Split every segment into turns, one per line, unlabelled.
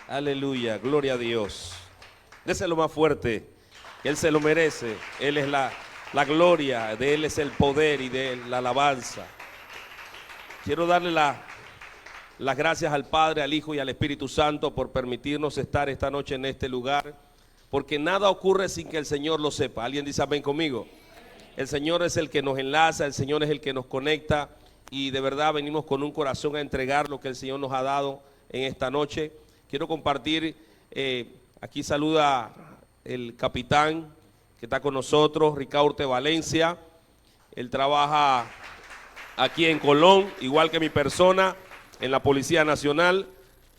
Aleluya, gloria a Dios. Déselo más fuerte, que Él se lo merece. Él es la gloria, de Él es el poder y de Él la alabanza. Quiero darle las gracias al Padre, al Hijo y al Espíritu Santo por permitirnos estar esta noche en este lugar, porque nada ocurre sin que el Señor lo sepa. ¿Alguien dice amén conmigo? El Señor es el que nos enlaza, el Señor es el que nos conecta, y de verdad venimos con un corazón a entregar lo que el Señor nos ha dado en esta noche. Quiero compartir, aquí saluda el capitán que está con nosotros, Ricaurte Valencia. Él trabaja aquí en Colón, igual que mi persona, en la Policía Nacional.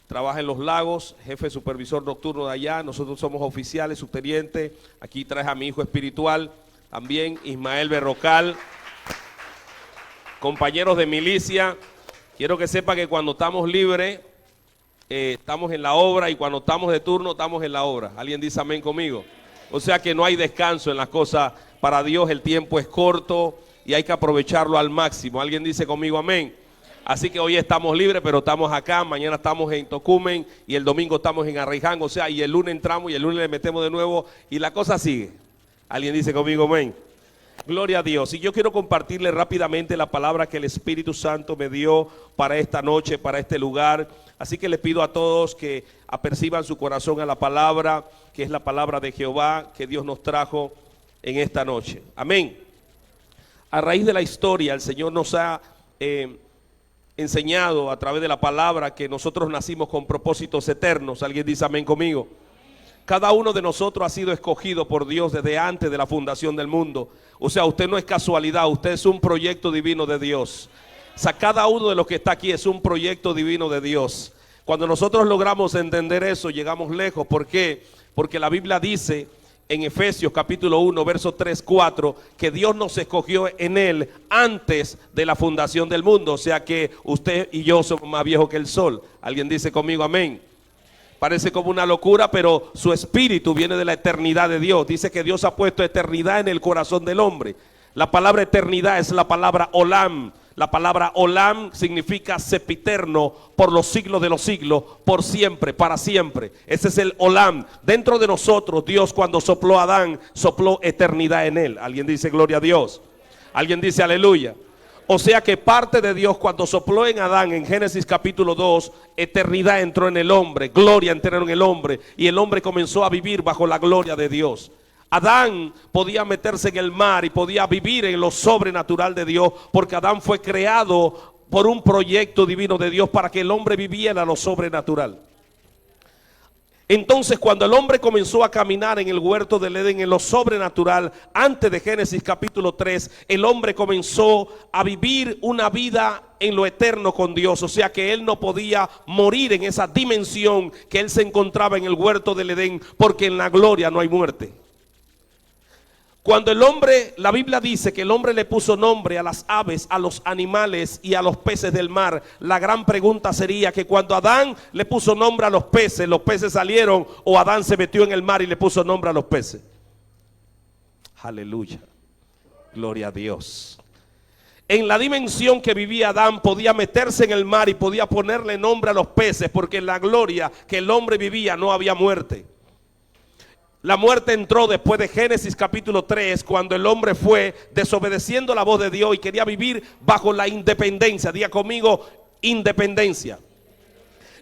Trabaja en Los Lagos, jefe supervisor nocturno de allá. Nosotros somos oficiales, subteniente. Aquí traes a mi hijo espiritual, también Ismael Berrocal. Compañeros de milicia, quiero que sepa que cuando estamos libres, estamos en la obra, y cuando estamos de turno, estamos en la obra. ¿Alguien dice amén conmigo? O sea que no hay descanso en las cosas. Para Dios el tiempo es corto y hay que aprovecharlo al máximo. ¿Alguien dice conmigo amén? Así que hoy estamos libres, pero estamos acá, mañana estamos en Tocumen y el domingo estamos en Arraiján. O sea, y el lunes entramos y el lunes le metemos de nuevo y la cosa sigue. ¿Alguien dice conmigo amén? Gloria a Dios. Y yo quiero compartirle rápidamente la palabra que el Espíritu Santo me dio para esta noche, para este lugar. Así que le pido a todos que aperciban su corazón a la palabra, que es la palabra de Jehová que Dios nos trajo en esta noche. Amén. A raíz de la historia, el Señor nos ha enseñado a través de la palabra que nosotros nacimos con propósitos eternos. ¿Alguien dice amén conmigo? Cada uno de nosotros ha sido escogido por Dios desde antes de la fundación del mundo. O sea, usted no es casualidad, usted es un proyecto divino de Dios. O sea, cada uno de los que está aquí es un proyecto divino de Dios. Cuando nosotros logramos entender eso, llegamos lejos. ¿Por qué? Porque la Biblia dice en Efesios capítulo 1, verso 3, 4, que Dios nos escogió en Él antes de la fundación del mundo. O sea que usted y yo somos más viejos que el sol. ¿Alguien dice conmigo amén? Parece como una locura, pero su espíritu viene de la eternidad de Dios. Dice que Dios ha puesto eternidad en el corazón del hombre. La palabra eternidad es la palabra olam. La palabra olam significa sempiterno, por los siglos de los siglos, por siempre, para siempre. Ese es el olam. Dentro de nosotros, Dios cuando sopló a Adán, sopló eternidad en él. ¿Alguien dice gloria a Dios? ¿Alguien dice aleluya? O sea que parte de Dios cuando sopló en Adán en Génesis capítulo 2, eternidad entró en el hombre, gloria entró en el hombre, y el hombre comenzó a vivir bajo la gloria de Dios. Adán podía meterse en el mar y podía vivir en lo sobrenatural de Dios, porque Adán fue creado por un proyecto divino de Dios para que el hombre viviera lo sobrenatural. Entonces, cuando el hombre comenzó a caminar en el huerto del Edén en lo sobrenatural, antes de Génesis capítulo 3, el hombre comenzó a vivir una vida en lo eterno con Dios. O sea que él no podía morir en esa dimensión que él se encontraba en el huerto del Edén, porque en la gloria no hay muerte. Cuando el hombre, la Biblia dice que el hombre le puso nombre a las aves, a los animales y a los peces del mar. La gran pregunta sería que cuando Adán le puso nombre a los peces salieron, o Adán se metió en el mar y le puso nombre a los peces. Aleluya, gloria a Dios. En la dimensión que vivía Adán podía meterse en el mar y podía ponerle nombre a los peces, porque en la gloria que el hombre vivía no había muerte. La muerte entró después de Génesis capítulo 3, cuando el hombre fue desobedeciendo la voz de Dios y quería vivir bajo la independencia. Diga conmigo, independencia.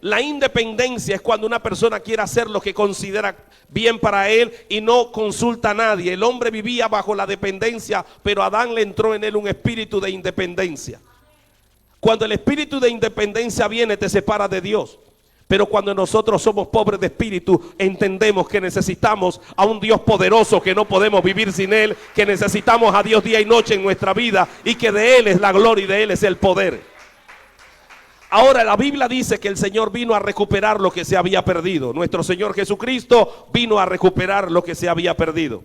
La independencia es cuando una persona quiere hacer lo que considera bien para él y no consulta a nadie. El hombre vivía bajo la dependencia, pero a Adán le entró en él un espíritu de independencia. Cuando el espíritu de independencia viene, te separa de Dios. Pero cuando nosotros somos pobres de espíritu, entendemos que necesitamos a un Dios poderoso, que no podemos vivir sin Él, que necesitamos a Dios día y noche en nuestra vida, y que de Él es la gloria y de Él es el poder. Ahora la Biblia dice que el Señor vino a recuperar lo que se había perdido. Nuestro Señor Jesucristo vino a recuperar lo que se había perdido.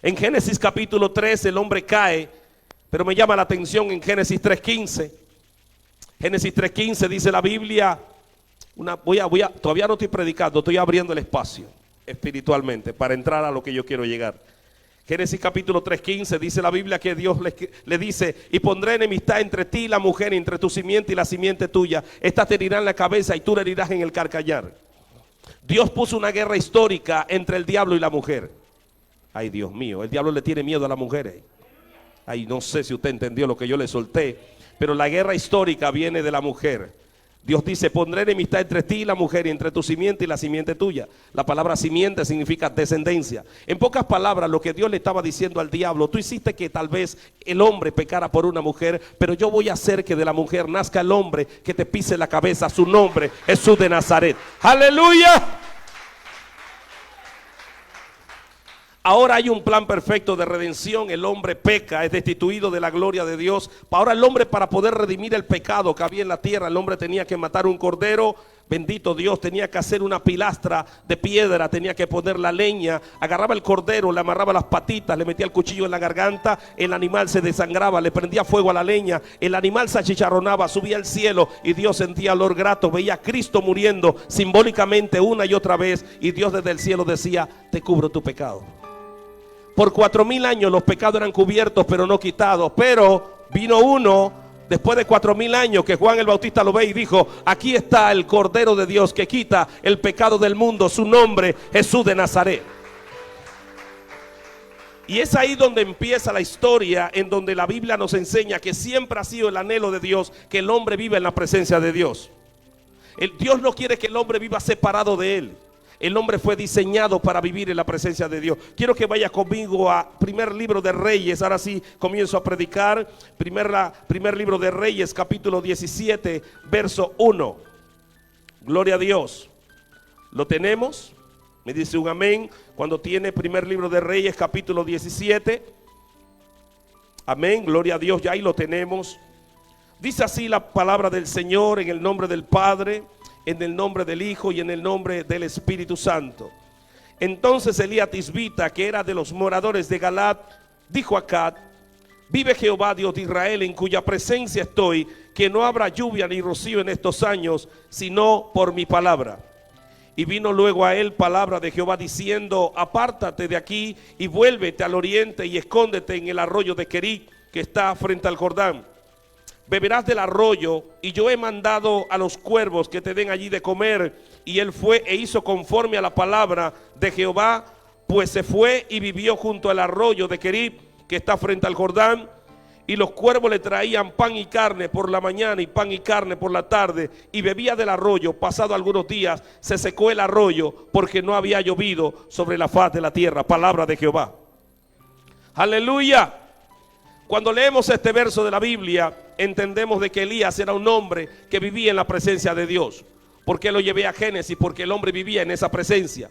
En Génesis capítulo 3 el hombre cae, pero me llama la atención en Génesis 3:15. Génesis 3:15 dice la Biblia... todavía no estoy predicando, estoy abriendo el espacio espiritualmente para entrar a lo que yo quiero llegar. Génesis capítulo 3:15 dice la Biblia que Dios le dice: y pondré enemistad entre ti y la mujer, entre tu simiente y la simiente tuya. Esta te herirá en la cabeza y tú le herirás en el calcañar. Dios puso una guerra histórica entre el diablo y la mujer. Ay, Dios mío, el diablo le tiene miedo a las mujeres. Ay, no sé si usted entendió lo que yo le solté, pero la guerra histórica viene de la mujer. Dios dice, pondré enemistad entre ti y la mujer, y entre tu simiente y la simiente tuya. La palabra simiente significa descendencia. En pocas palabras, lo que Dios le estaba diciendo al diablo: tú hiciste que tal vez el hombre pecara por una mujer, pero yo voy a hacer que de la mujer nazca el hombre que te pise la cabeza. Su nombre, Jesús de Nazaret. ¡Aleluya! Ahora hay un plan perfecto de redención. El hombre peca, es destituido de la gloria de Dios. Ahora el hombre, para poder redimir el pecado que había en la tierra, el hombre tenía que matar un cordero. Bendito Dios, tenía que hacer una pilastra de piedra, tenía que poner la leña, agarraba el cordero, le amarraba las patitas, le metía el cuchillo en la garganta, el animal se desangraba, le prendía fuego a la leña, el animal se achicharronaba, subía al cielo y Dios sentía olor grato, veía a Cristo muriendo simbólicamente una y otra vez, y Dios desde el cielo decía: te cubro tu pecado. Por 4000 años los pecados eran cubiertos pero no quitados, pero vino uno después de 4000 años que Juan el Bautista lo ve y dijo: aquí está el Cordero de Dios que quita el pecado del mundo, su nombre, Jesús de Nazaret. Y es ahí donde empieza la historia, en donde la Biblia nos enseña que siempre ha sido el anhelo de Dios que el hombre viva en la presencia de Dios. Dios no quiere que el hombre viva separado de él. El hombre fue diseñado para vivir en la presencia de Dios. Quiero que vaya conmigo a primer libro de Reyes. Ahora sí comienzo a predicar. Primer libro de Reyes, capítulo 17, verso 1. Gloria a Dios. ¿Lo tenemos? Me dice un amén cuando tiene primer libro de Reyes, capítulo 17. Amén, gloria a Dios, ya ahí lo tenemos. Dice así la palabra del Señor, en el nombre del Padre, en el nombre del Hijo y en el nombre del Espíritu Santo. Entonces Elías Tisbita, que era de los moradores de Galaad, dijo a Acab: vive Jehová Dios de Israel, en cuya presencia estoy, que no habrá lluvia ni rocío en estos años, sino por mi palabra. Y vino luego a él palabra de Jehová diciendo: apártate de aquí y vuélvete al oriente y escóndete en el arroyo de Querit, que está frente al Jordán. Beberás del arroyo, y yo he mandado a los cuervos que te den allí de comer. Y él fue e hizo conforme a la palabra de Jehová, pues se fue y vivió junto al arroyo de Querit, que está frente al Jordán. Y los cuervos le traían pan y carne por la mañana y pan y carne por la tarde, y bebía del arroyo. Pasado algunos días se secó el arroyo, porque no había llovido sobre la faz de la tierra. Palabra de Jehová. Aleluya. Cuando leemos este verso de la Biblia, entendemos de que Elías era un hombre que vivía en la presencia de Dios. ¿Por qué lo llevé a Génesis? Porque el hombre vivía en esa presencia.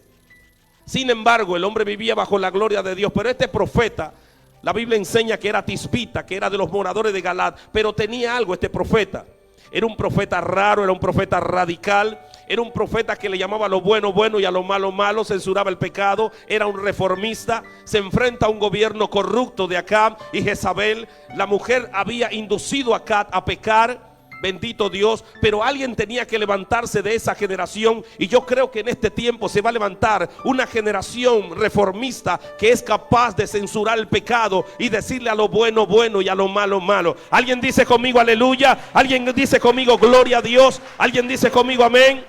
Sin embargo, el hombre vivía bajo la gloria de Dios. Pero este profeta, la Biblia enseña que era tisbita, que era de los moradores de Galaad, pero tenía algo este profeta. Era un profeta raro, era un profeta radical, era un profeta que le llamaba a lo bueno bueno y a lo malo malo, censuraba el pecado, era un reformista. Se enfrenta a un gobierno corrupto de Acab y Jezabel. La mujer había inducido a Acab a pecar. Bendito Dios, pero alguien tenía que levantarse de esa generación, y yo creo que en este tiempo se va a levantar una generación reformista que es capaz de censurar el pecado y decirle a lo bueno bueno y a lo malo malo. Alguien dice conmigo aleluya, alguien dice conmigo gloria a Dios, alguien dice conmigo amén.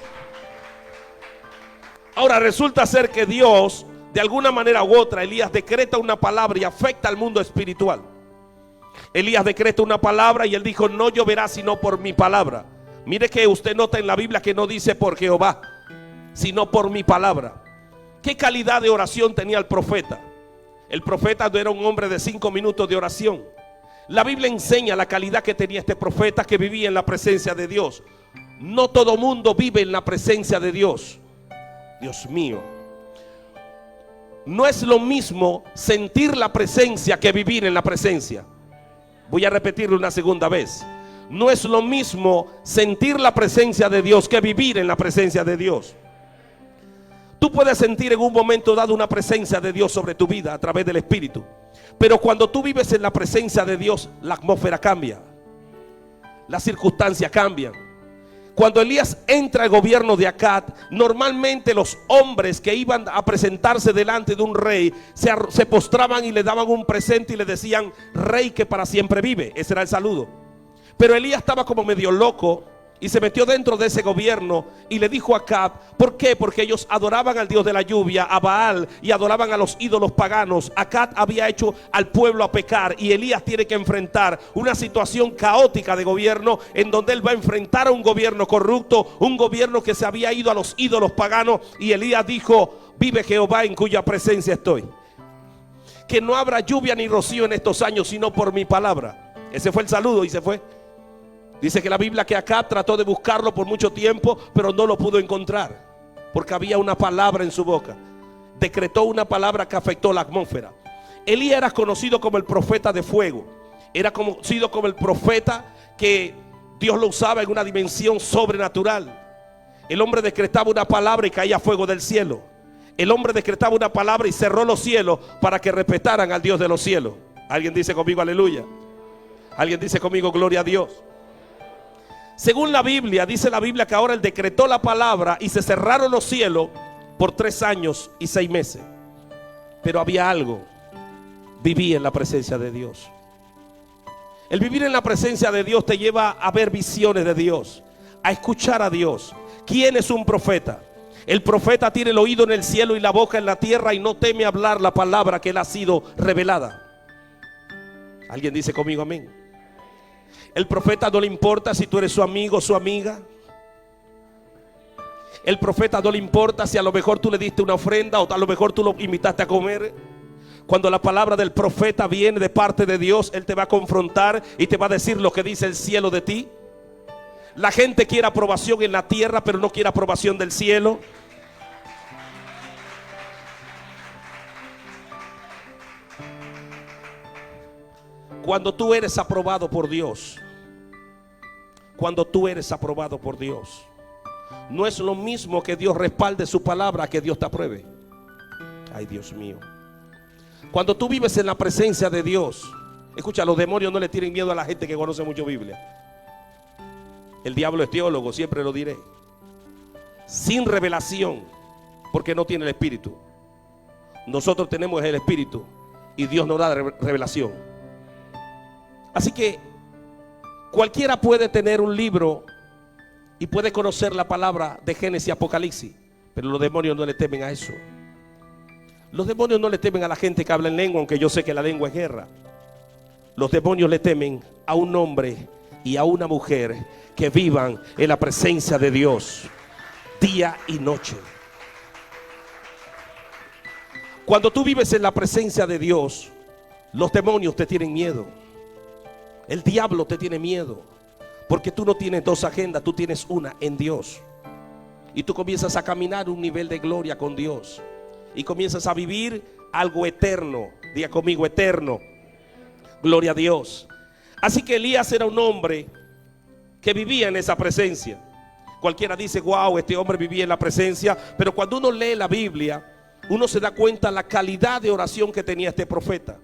Ahora resulta ser que Dios, de alguna manera u otra, Elías decreta una palabra y afecta al mundo espiritual. Elías decreta una palabra y él dijo: no lloverá sino por mi palabra. Mire que usted nota en la Biblia que no dice por Jehová, sino por mi palabra. ¿Qué calidad de oración tenía el profeta? El profeta no era un hombre de 5 minutos de oración. La Biblia enseña la calidad que tenía este profeta, que vivía en la presencia de Dios. No todo mundo vive en la presencia de Dios. Dios mío. No es lo mismo sentir la presencia que vivir en la presencia. Voy a repetirlo una segunda vez. No es lo mismo sentir la presencia de Dios que vivir en la presencia de Dios. Tú puedes sentir en un momento dado una presencia de Dios sobre tu vida a través del Espíritu, pero cuando tú vives en la presencia de Dios, la atmósfera cambia, las circunstancias cambian. Cuando Elías entra al gobierno de Acab, normalmente los hombres que iban a presentarse delante de un rey se postraban y le daban un presente y le decían: rey que para siempre vive. Ese era el saludo. Pero Elías estaba como medio loco, y se metió dentro de ese gobierno y le dijo a Acab, ¿por qué? Porque ellos adoraban al Dios de la lluvia, a Baal, y adoraban a los ídolos paganos. Acab había hecho al pueblo a pecar, y Elías tiene que enfrentar una situación caótica de gobierno, en donde él va a enfrentar a un gobierno corrupto, un gobierno que se había ido a los ídolos paganos. Y Elías dijo, vive Jehová en cuya presencia estoy, que no habrá lluvia ni rocío en estos años, sino por mi palabra. Ese fue el saludo y se fue. Dice que la Biblia que Acab trató de buscarlo por mucho tiempo, pero no lo pudo encontrar, porque había una palabra en su boca. Decretó una palabra que afectó la atmósfera. Elías era conocido como el profeta de fuego. Era conocido como el profeta que Dios lo usaba en una dimensión sobrenatural. El hombre decretaba una palabra y caía fuego del cielo. El hombre decretaba una palabra y cerró los cielos para que respetaran al Dios de los cielos. ¿Alguien dice conmigo aleluya? ¿Alguien dice conmigo gloria a Dios? Según la Biblia, dice la Biblia que ahora él decretó la palabra y se cerraron los cielos por 3 años y 6 meses. Pero había algo: vivía en la presencia de Dios. El vivir en la presencia de Dios te lleva a ver visiones de Dios, a escuchar a Dios. ¿Quién es un profeta? El profeta tiene el oído en el cielo y la boca en la tierra, y no teme hablar la palabra que le ha sido revelada. ¿Alguien dice conmigo amén? El profeta no le importa si tú eres su amigo o su amiga. El profeta no le importa si a lo mejor tú le diste una ofrenda o a lo mejor tú lo invitaste a comer. Cuando la palabra del profeta viene de parte de Dios, él te va a confrontar y te va a decir lo que dice el cielo de ti. La gente quiere aprobación en la tierra, pero no quiere aprobación del cielo. Cuando tú eres aprobado por Dios, no es lo mismo que Dios respalde su palabra que Dios te apruebe. Ay, Dios mío. Cuando tú vives en la presencia de Dios, escucha, los demonios no le tienen miedo a la gente que conoce mucho Biblia. El diablo es teólogo, siempre lo diré. Sin revelación, porque no tiene el Espíritu. Nosotros tenemos el Espíritu y Dios nos da revelación. Así que cualquiera puede tener un libro y puede conocer la palabra de Génesis y Apocalipsis, pero los demonios no le temen a eso. Los demonios no le temen a la gente que habla en lengua, aunque yo sé que la lengua es guerra. Los demonios le temen a un hombre y a una mujer que vivan en la presencia de Dios día y noche. Cuando tú vives en la presencia de Dios, los demonios te tienen miedo. El diablo te tiene miedo, porque tú no tienes 2 agendas, tú tienes una en Dios. Y tú comienzas a caminar un nivel de gloria con Dios, y comienzas a vivir algo eterno. Diga conmigo, eterno. Gloria a Dios. Así que Elías era un hombre que vivía en esa presencia. Cualquiera dice, wow, este hombre vivía en la presencia. Pero cuando uno lee la Biblia, uno se da cuenta la calidad de oración que tenía este profeta.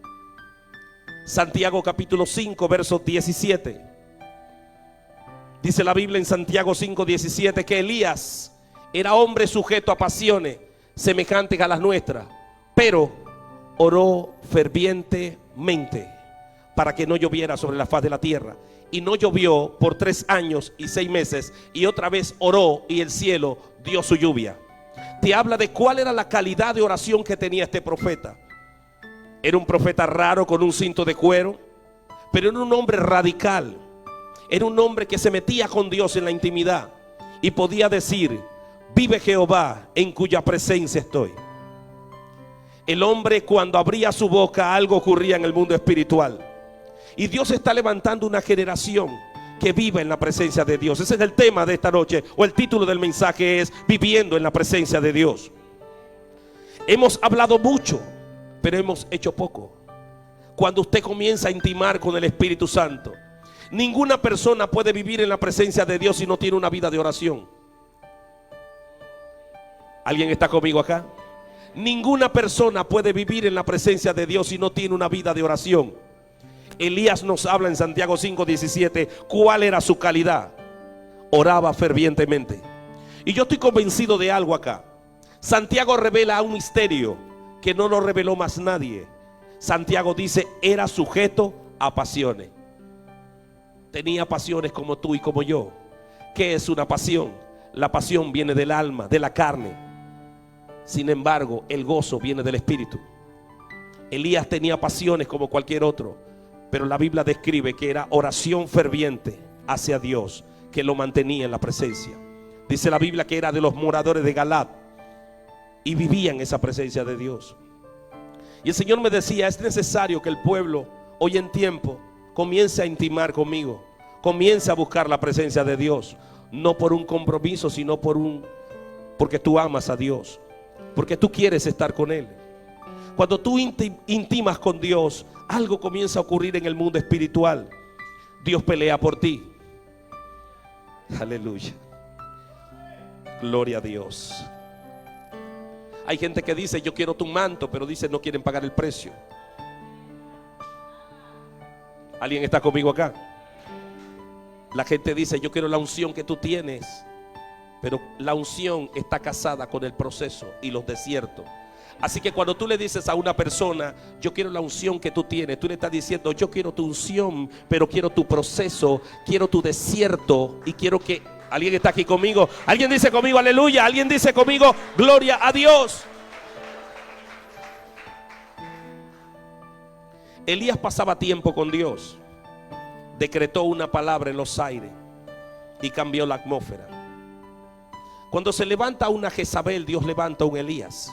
Santiago capítulo 5 verso 17. Dice la Biblia en Santiago 5, 17 que Elías era hombre sujeto a pasiones semejantes a las nuestras, pero oró fervientemente para que no lloviera sobre la faz de la tierra. Y no llovió por 3 años y 6 meses. Y otra vez oró y el cielo dio su lluvia. Te habla de cuál era la calidad de oración que tenía este profeta. Era un profeta raro con un cinto de cuero, pero era un hombre radical. Era un hombre que se metía con Dios en la intimidad y podía decir, vive Jehová en cuya presencia estoy. El hombre, cuando abría su boca, algo ocurría en el mundo espiritual. Y Dios está levantando una generación que vive en la presencia de Dios. Ese es el tema de esta noche, o el título del mensaje es viviendo en la presencia de Dios. Hemos hablado mucho, pero hemos hecho poco. Cuando usted comienza a intimar con el Espíritu Santo, ninguna persona puede vivir en la presencia de Dios si no tiene una vida de oración. ¿Alguien está conmigo acá? Ninguna persona puede vivir en la presencia de Dios si no tiene una vida de oración. Elías nos habla en Santiago 5:17 cuál era su calidad. Oraba fervientemente. Y yo estoy convencido de algo acá. Santiago revela un misterio que no lo reveló más nadie. Santiago dice, era sujeto a pasiones. Tenía pasiones como tú y como yo, ¿Qué es una pasión? La pasión viene del alma, de la carne. Sin embargo, el gozo viene del espíritu. Elías tenía pasiones como cualquier otro, pero la Biblia describe que era oración ferviente hacia Dios que lo mantenía en la presencia. Dice la Biblia que era de los moradores de Galaad y vivía en esa presencia de Dios. Y el Señor me decía, es necesario que el pueblo hoy en tiempo comience a intimar conmigo, comience a buscar la presencia de Dios, no por un compromiso, sino porque tú amas a Dios, porque tú quieres estar con Él. Cuando tú intimas con Dios, algo comienza a ocurrir en el mundo espiritual. Dios pelea por ti. Aleluya. Gloria a Dios. Hay gente que dice, yo quiero tu manto, pero dice, no quieren pagar el precio. ¿Alguien está conmigo acá? La gente dice, yo quiero la unción que tú tienes, pero la unción está casada con el proceso y los desiertos. Así que cuando tú le dices a una persona, yo quiero la unción que tú tienes, tú le estás diciendo, yo quiero tu unción, pero quiero tu proceso, quiero tu desierto y quiero que... ¿Alguien está aquí conmigo? ¿Alguien dice conmigo aleluya? ¿Alguien dice conmigo gloria a Dios? Elías pasaba tiempo con Dios, decretó una palabra en los aires y cambió la atmósfera. Cuando se levanta una Jezabel, Dios levanta un Elías.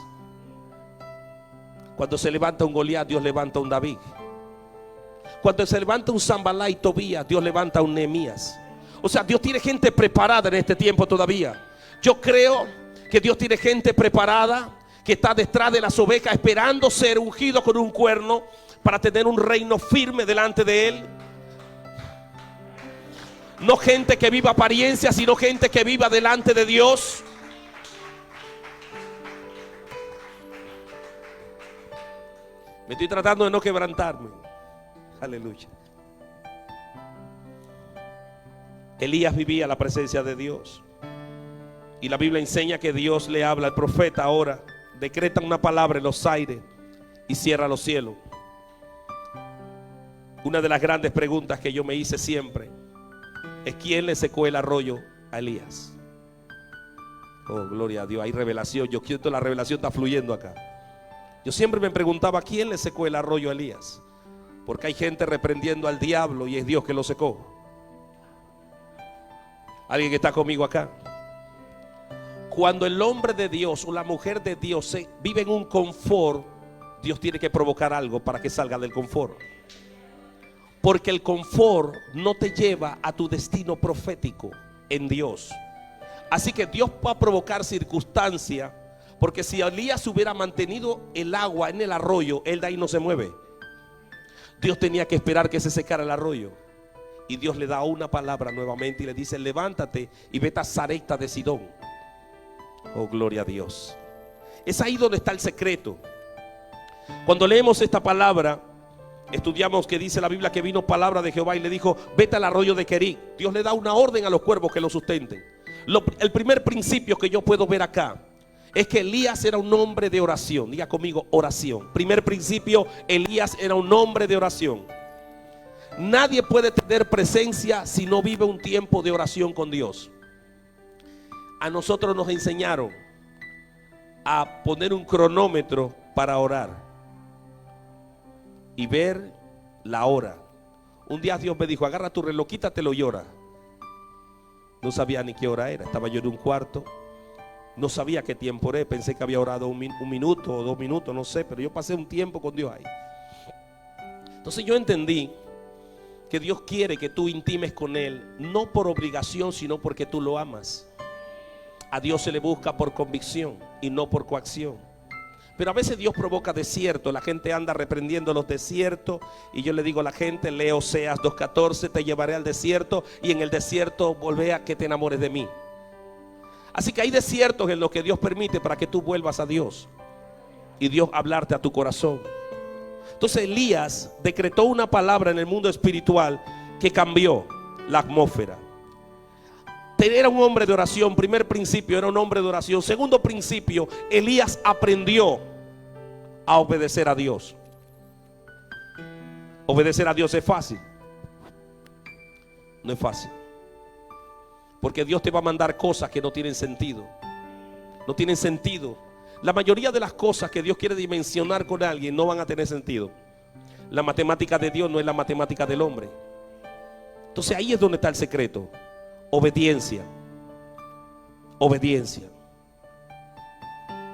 Cuando se levanta un Goliat, Dios levanta un David. Cuando se levanta un Zambalá y Tobías, Dios levanta un Nehemías. O sea, Dios tiene gente preparada en este tiempo todavía. Yo creo que Dios tiene gente preparada que está detrás de las ovejas esperando ser ungido con un cuerno para tener un reino firme delante de Él. No gente que viva apariencia, sino gente que viva delante de Dios. Me estoy tratando de no quebrantarme. Aleluya. Elías vivía la presencia de Dios. Y la Biblia enseña que Dios le habla al profeta ahora. Decreta una palabra en los aires y cierra los cielos. Una de las grandes preguntas que yo me hice siempre es: ¿quién le secó el arroyo a Elías? Oh, gloria a Dios, hay revelación. Yo quiero, la revelación está fluyendo acá. Yo siempre me preguntaba, ¿quién le secó el arroyo a Elías? Porque hay gente reprendiendo al diablo y es Dios que lo secó. ¿Alguien que está conmigo acá? Cuando el hombre de Dios o la mujer de Dios vive en un confort, Dios tiene que provocar algo para que salga del confort. Porque el confort no te lleva a tu destino profético en Dios. Así que Dios va a provocar circunstancias. Porque si Elías hubiera mantenido el agua en el arroyo, él de ahí no se mueve. Dios tenía que esperar que se secara el arroyo. Y Dios le da una palabra nuevamente y le dice: levántate y vete a Sarepta de Sidón. Oh, gloria a Dios. Es ahí donde está el secreto. Cuando leemos esta palabra, estudiamos que dice la Biblia que vino palabra de Jehová y le dijo: vete al arroyo de Querí. Dios le da una orden a los cuervos que lo sustenten. El primer principio que yo puedo ver acá es que Elías era un hombre de oración. Diga conmigo, oración. Primer principio, Elías era un hombre de oración. Nadie puede tener presencia si no vive un tiempo de oración con Dios. A nosotros nos enseñaron a poner un cronómetro para orar y ver la hora. Un día Dios me dijo: agarra tu reloj, quítatelo y ora. No sabía ni qué hora era. Estaba yo en un cuarto. No sabía qué tiempo era. Pensé que había orado un minuto o 2 minutos, no sé. Pero yo pasé un tiempo con Dios ahí. Entonces yo entendí que Dios quiere que tú intimes con Él, no por obligación, sino porque tú lo amas. A Dios se le busca por convicción y no por coacción. Pero a veces Dios provoca desierto. La gente anda reprendiendo los desiertos. Y yo le digo a la gente, lee Oseas 2:14, te llevaré al desierto y en el desierto volveré a que te enamores de mí. Así que hay desiertos en los que Dios permite para que tú vuelvas a Dios y Dios hablarte a tu corazón. Entonces Elías decretó una palabra en el mundo espiritual que cambió la atmósfera. Era un hombre de oración. Primer principio, era un hombre de oración. Segundo principio, Elías aprendió a obedecer a Dios. Obedecer a Dios es fácil. No es fácil. Porque Dios te va a mandar cosas que no tienen sentido. No tienen sentido. La mayoría de las cosas que Dios quiere dimensionar con alguien no van a tener sentido. La matemática de Dios no es la matemática del hombre. Entonces ahí es donde está el secreto. Obediencia. Obediencia.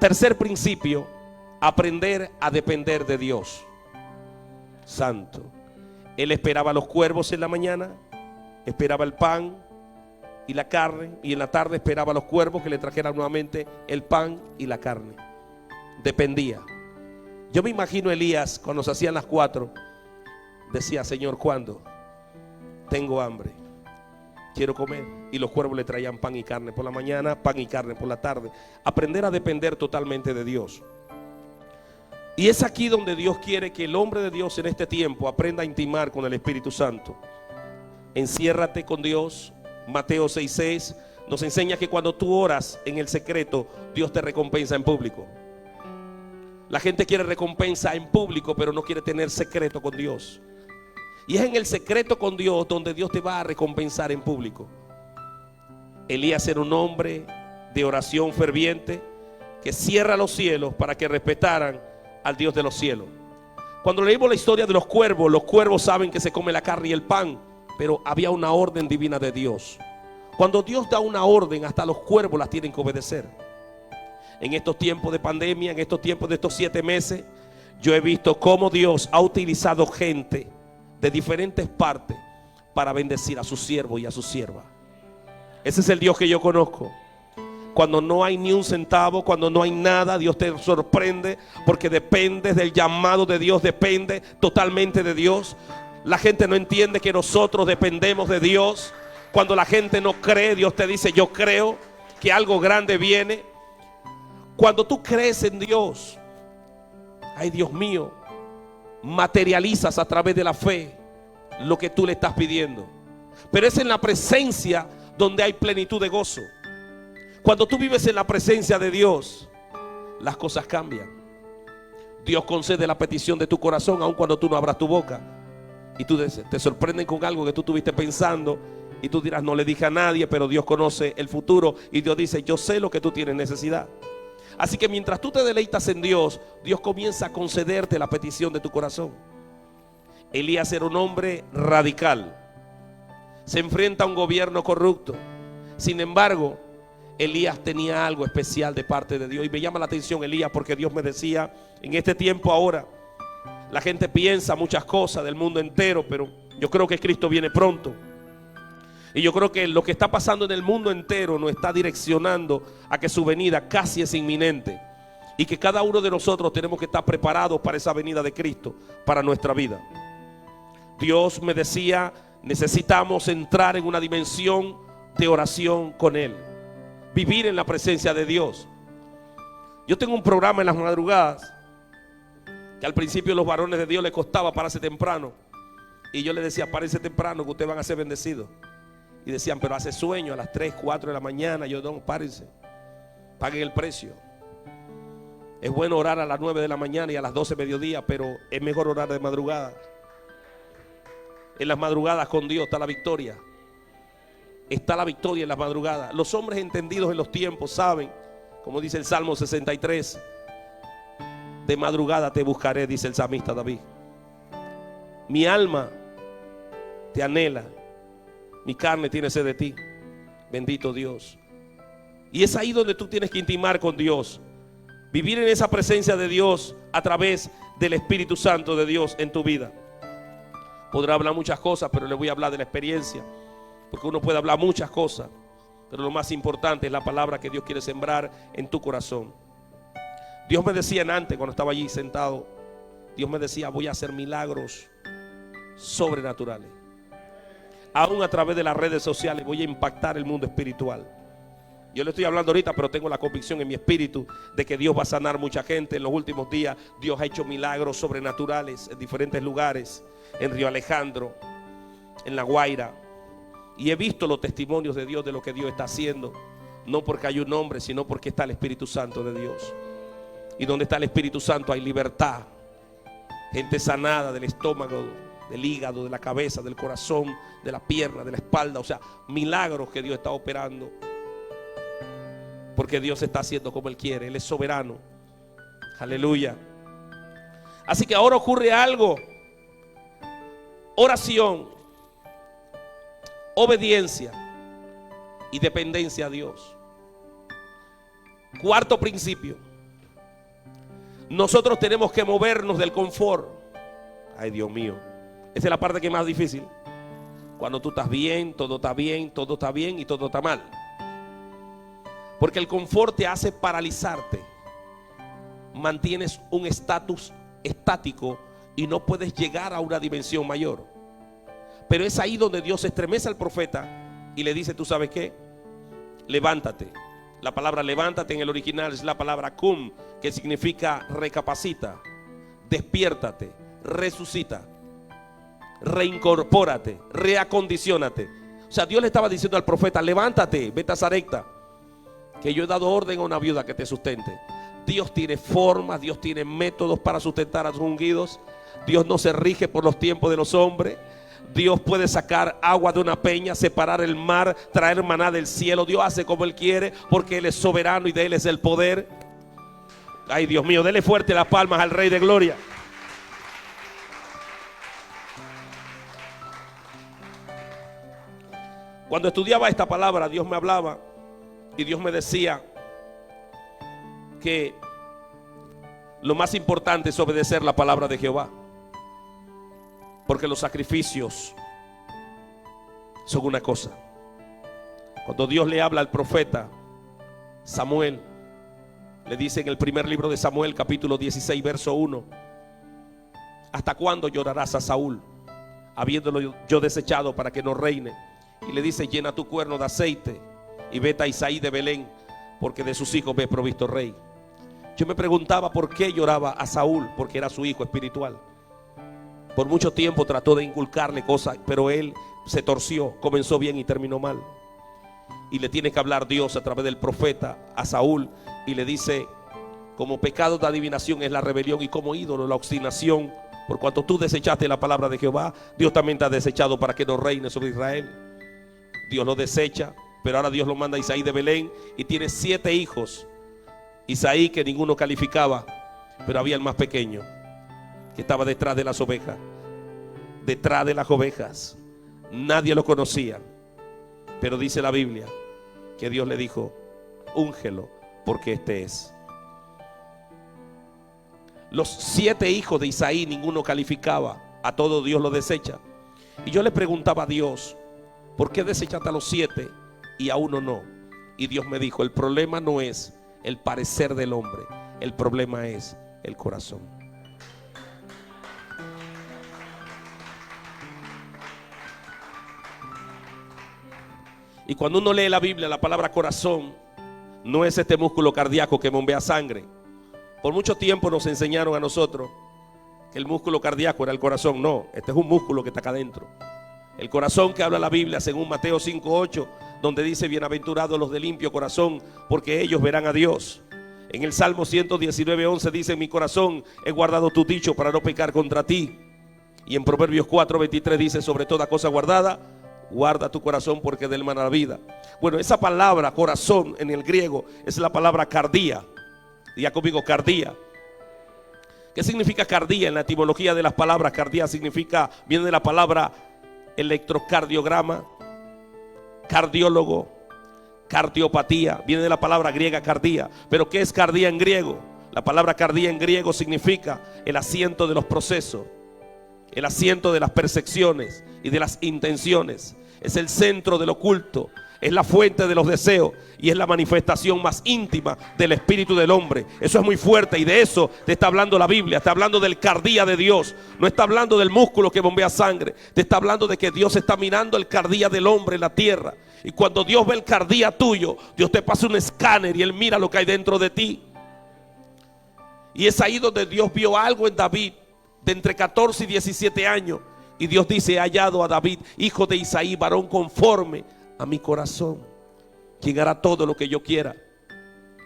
Tercer principio, aprender a depender de Dios. Santo. Él esperaba los cuervos en la mañana, esperaba el pan y la carne, y en la tarde esperaba a los cuervos que le trajeran nuevamente el pan y la carne. Dependía. Yo me imagino a Elías cuando se hacían las 4, decía: Señor, ¿cuándo? Tengo hambre, quiero comer. Y los cuervos le traían pan y carne por la mañana, pan y carne por la tarde. Aprender a depender totalmente de Dios. Y es aquí donde Dios quiere que el hombre de Dios en este tiempo aprenda a intimar con el Espíritu Santo. Enciérrate con Dios. Mateo 6:6 nos enseña que cuando tú oras en el secreto, Dios te recompensa en público. La gente quiere recompensa en público, pero no quiere tener secreto con Dios. Y es en el secreto con Dios donde Dios te va a recompensar en público. Elías era un hombre de oración ferviente que cierra los cielos para que respetaran al Dios de los cielos. Cuando leímos la historia de los cuervos saben que se come la carne y el pan, pero había una orden divina de Dios. Cuando Dios da una orden, hasta los cuervos las tienen que obedecer. En estos tiempos de pandemia, en estos tiempos de estos 7 meses, yo he visto cómo Dios ha utilizado gente de diferentes partes para bendecir a su siervo y a su sierva. Ese es el Dios que yo conozco. Cuando no hay ni un centavo, cuando no hay nada, Dios te sorprende, porque dependes del llamado de Dios, depende totalmente de Dios. La gente no entiende que nosotros dependemos de Dios. Cuando la gente no cree, Dios te dice: yo creo que algo grande viene. Cuando tú crees en Dios, ay Dios mío, materializas a través de la fe lo que tú le estás pidiendo. Pero es en la presencia donde hay plenitud de gozo. Cuando tú vives en la presencia de Dios, las cosas cambian. Dios concede la petición de tu corazón aun cuando tú no abras tu boca. Y tú te sorprenden con algo que tú estuviste pensando, y tú dirás: no le dije a nadie, pero Dios conoce el futuro. Y Dios dice: yo sé lo que tú tienes necesidad. Así que mientras tú te deleitas en Dios, Dios comienza a concederte la petición de tu corazón. Elías era un hombre radical. Se enfrenta a un gobierno corrupto. Sin embargo, Elías tenía algo especial de parte de Dios. Y me llama la atención Elías, porque Dios me decía: en este tiempo ahora, la gente piensa muchas cosas del mundo entero, pero yo creo que Cristo viene pronto. Y yo creo que lo que está pasando en el mundo entero nos está direccionando a que su venida casi es inminente. Y que cada uno de nosotros tenemos que estar preparados para esa venida de Cristo, para nuestra vida. Dios me decía: necesitamos entrar en una dimensión de oración con Él. Vivir en la presencia de Dios. Yo tengo un programa en las madrugadas que al principio a los varones de Dios les costaba pararse temprano. Y yo les decía: párense temprano que ustedes van a ser bendecidos. Y decían: pero hace sueño a las 3, 4 de la mañana. Yo: no, párense, paguen el precio. Es bueno orar a las 9 de la mañana y a las 12 mediodía, pero es mejor orar de madrugada. En las madrugadas con Dios está la victoria. Está la victoria en las madrugadas. Los hombres entendidos en los tiempos saben, como dice el Salmo 63, de madrugada te buscaré, dice el salmista David. Mi alma te anhela, mi carne tiene sed de ti. Bendito Dios. Y es ahí donde tú tienes que intimar con Dios. Vivir en esa presencia de Dios a través del Espíritu Santo de Dios en tu vida. Podrá hablar muchas cosas, pero le voy a hablar de la experiencia. Porque uno puede hablar muchas cosas, pero lo más importante es la palabra que Dios quiere sembrar en tu corazón. Dios me decía antes, cuando estaba allí sentado, Dios me decía: voy a hacer milagros sobrenaturales. Aún a través de las redes sociales voy a impactar el mundo espiritual. Yo le estoy hablando ahorita, pero tengo la convicción en mi espíritu de que Dios va a sanar mucha gente. En los últimos días Dios ha hecho milagros sobrenaturales en diferentes lugares, en Río Alejandro, en La Guaira. Y he visto los testimonios de Dios, de lo que Dios está haciendo. No porque hay un hombre, sino porque está el Espíritu Santo de Dios. Y donde está el Espíritu Santo hay libertad. Gente sanada del estómago, del hígado, de la cabeza, del corazón, de la pierna, de la espalda. O sea, milagros que Dios está operando. Porque Dios está haciendo como Él quiere. Él es soberano. Aleluya. Así que ahora ocurre algo. Oración, obediencia y dependencia a Dios. Cuarto principio. Nosotros tenemos que movernos del confort. Ay, Dios mío. Esa es la parte que es más difícil. Cuando tú estás bien, todo está bien, todo está bien y todo está mal. Porque el confort te hace paralizarte. Mantienes un estatus estático y no puedes llegar a una dimensión mayor. Pero es ahí donde Dios estremece al profeta y le dice: ¿tú sabes qué? Levántate. La palabra levántate en el original es la palabra cum, que significa recapacita, despiértate, resucita, reincorpórate, reacondiciónate. O sea, Dios le estaba diciendo al profeta: levántate, vete a Sarepta, que yo he dado orden a una viuda que te sustente. Dios tiene formas, Dios tiene métodos para sustentar a sus ungidos. Dios no se rige por los tiempos de los hombres. Dios puede sacar agua de una peña, separar el mar, traer maná del cielo. Dios hace como Él quiere, porque Él es soberano y de Él es el poder. Ay, Dios mío, dele fuerte las palmas al Rey de Gloria. Cuando estudiaba esta palabra, Dios me hablaba y Dios me decía que lo más importante es obedecer la palabra de Jehová. Porque los sacrificios son una cosa. Cuando Dios le habla al profeta Samuel, le dice en el primer libro de Samuel, capítulo 16, verso 1: ¿hasta cuándo llorarás a Saúl, habiéndolo yo desechado para que no reine? Y le dice: llena tu cuerno de aceite y vete a Isaí de Belén, porque de sus hijos me he provisto rey. Yo me preguntaba por qué lloraba a Saúl, porque era su hijo espiritual. Por mucho tiempo trató de inculcarle cosas, pero él se torció, comenzó bien y terminó mal. Y le tiene que hablar Dios a través del profeta a Saúl, y le dice: como pecado de adivinación es la rebelión, y como ídolo la obstinación. Por cuanto tú desechaste la palabra de Jehová, Dios también te ha desechado para que no reine sobre Israel. Dios lo desecha, pero ahora Dios lo manda a Isaí de Belén, y tiene 7 hijos. Isaí, que ninguno calificaba, pero había el más pequeño, que estaba detrás de las ovejas. Detrás de las ovejas. Nadie lo conocía. Pero dice la Biblia que Dios le dijo: úngelo, porque este es. Los 7 hijos de Isaí, ninguno calificaba. A todos Dios lo desecha. Y yo le preguntaba a Dios: ¿por qué desechaste a los 7 y a uno no? Y Dios me dijo: el problema no es el parecer del hombre, el problema es el corazón. Y cuando uno lee la Biblia, la palabra corazón no es este músculo cardíaco que bombea sangre. Por mucho tiempo nos enseñaron a nosotros que el músculo cardíaco era el corazón. No, este es un músculo que está acá adentro. El corazón que habla la Biblia según Mateo 5:8, donde dice: bienaventurados los de limpio corazón, porque ellos verán a Dios. En el Salmo 119:11 dice: en mi corazón he guardado tu dicho para no pecar contra ti. Y en Proverbios 4:23 dice: sobre toda cosa guardada, guarda tu corazón, porque de él mana la vida. Bueno, esa palabra corazón en el griego es la palabra cardía. Diga conmigo: cardía. ¿Qué significa cardía? En la etimología de las palabras, cardía significa, viene de la palabra electrocardiograma, cardiólogo, cardiopatía, viene de la palabra griega cardía. Pero ¿qué es cardía en griego? La palabra cardía en griego significa el asiento de los procesos, el asiento de las percepciones y de las intenciones. Es el centro del oculto, es la fuente de los deseos y es la manifestación más íntima del espíritu del hombre. Eso es muy fuerte, y de eso te está hablando la Biblia. Está hablando del cardía de Dios. No está hablando del músculo que bombea sangre. Te está hablando de que Dios está mirando el cardía del hombre en la tierra. Y cuando Dios ve el cardía tuyo, Dios te pasa un escáner y Él mira lo que hay dentro de ti. Y es ahí donde Dios vio algo en David de entre 14 y 17 años. Y Dios dice: he hallado a David, hijo de Isaí, varón conforme a mi corazón, quien hará todo lo que yo quiera.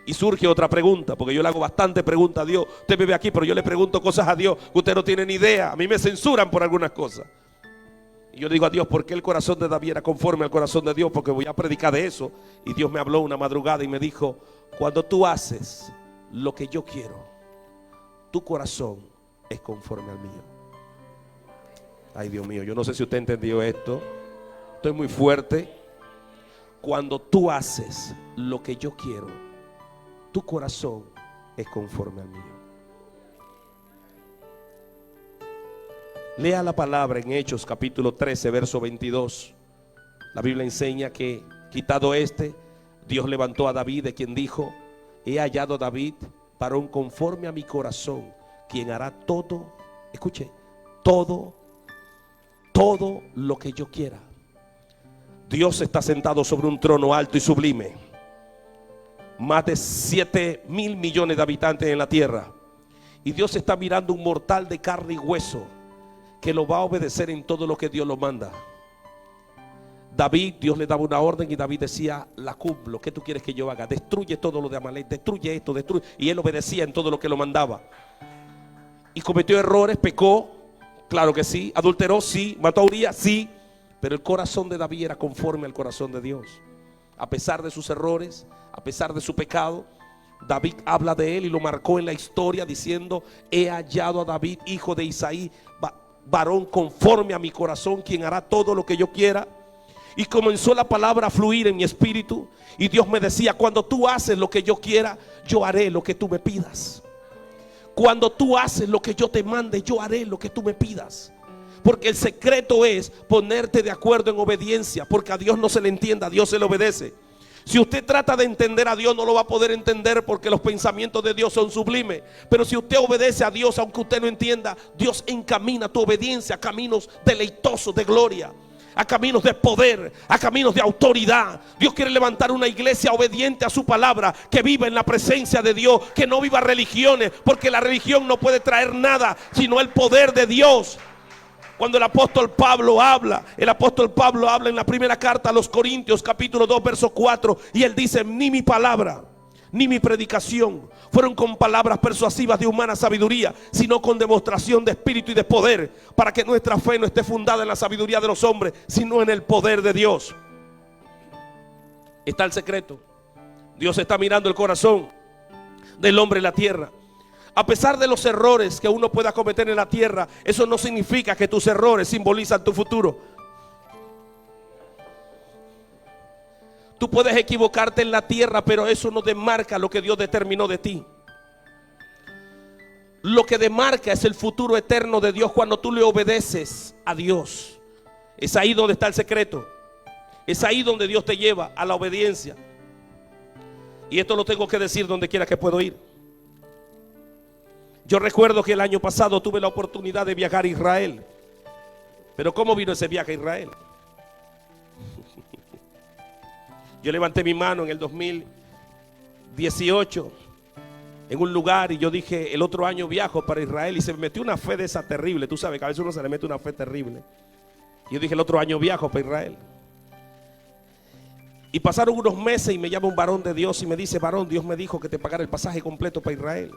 Y surge otra pregunta, porque yo le hago bastante preguntas a Dios. Usted me ve aquí, pero yo le pregunto cosas a Dios que usted no tiene ni idea. A mí me censuran por algunas cosas. Y yo digo a Dios, ¿por qué el corazón de David era conforme al corazón de Dios? Porque voy a predicar de eso. Y Dios me habló una madrugada y me dijo, cuando tú haces lo que yo quiero, tu corazón es conforme al mío. Ay, Dios mío, yo no sé si usted entendió esto. Estoy muy fuerte. Cuando tú haces lo que yo quiero, tu corazón es conforme al mío. Lea la palabra en Hechos capítulo 13, verso 22. La Biblia enseña que, quitado Dios levantó a David, de quien dijo, he hallado a David, varón conforme a mi corazón, quien hará todo, escuche, todo lo que yo quiera. Dios está sentado sobre un trono alto y sublime. Más de 7,000 millones de habitantes en la tierra. Y Dios está mirando un mortal de carne y hueso que lo va a obedecer en todo lo que Dios lo manda. David, Dios le daba una orden y David decía, la cumplo. ¿Qué tú quieres que yo haga? Destruye todo lo de Amalek, destruye esto, destruye. Y él obedecía en todo lo que lo mandaba. Y cometió errores, pecó, claro que sí. Adulteró, sí. Mató a Urías, sí. Pero el corazón de David era conforme al corazón de Dios. A pesar de sus errores, a pesar de su pecado, David habla de él y lo marcó en la historia diciendo, he hallado a David, hijo de Isaí, varón conforme a mi corazón, quien hará todo lo que yo quiera. Y comenzó la palabra a fluir en mi espíritu. Y Dios me decía, cuando tú haces lo que yo quiera, yo haré lo que tú me pidas. Cuando tú haces lo que yo te mande, yo haré lo que tú me pidas. Porque el secreto es ponerte de acuerdo en obediencia. Porque a Dios no se le entiende, a Dios se le obedece. Si usted trata de entender a Dios, no lo va a poder entender, porque los pensamientos de Dios son sublimes. Pero si usted obedece a Dios, aunque usted no entienda, Dios encamina tu obediencia a caminos deleitosos de gloria, a caminos de poder, a caminos de autoridad. Dios quiere levantar una iglesia obediente a su palabra, que viva en la presencia de Dios, que no viva religiones, porque la religión no puede traer nada sino el poder de Dios. Cuando el apóstol Pablo habla en la primera carta a los Corintios capítulo 2 verso 4, y él dice, ni mi palabra ni mi predicación fueron con palabras persuasivas de humana sabiduría, sino con demostración de espíritu y de poder, para que nuestra fe no esté fundada en la sabiduría de los hombres, sino en el poder de Dios. Está el secreto. Dios está mirando el corazón del hombre en la tierra. A pesar de los errores que uno pueda cometer en la tierra, eso no significa que tus errores simbolizan tu futuro. Tú puedes equivocarte en la tierra, pero eso no demarca lo que Dios determinó de ti. Lo que demarca es el futuro eterno de Dios cuando tú le obedeces a Dios. Es ahí donde está el secreto. Es ahí donde Dios te lleva a la obediencia. Y esto lo tengo que decir donde quiera que puedo ir. Yo recuerdo que el año pasado tuve la oportunidad de viajar a Israel. Pero ¿cómo vino ese viaje a Israel? Yo levanté mi mano en el 2018 en un lugar y yo dije, el otro año viajo para Israel, y se me metió una fe de esa terrible. Tú sabes que a veces uno se le mete una fe terrible. Yo dije, el otro año viajo para Israel. Y pasaron unos meses y me llama un varón de Dios y me dice, varón, Dios me dijo que te pagara el pasaje completo para Israel.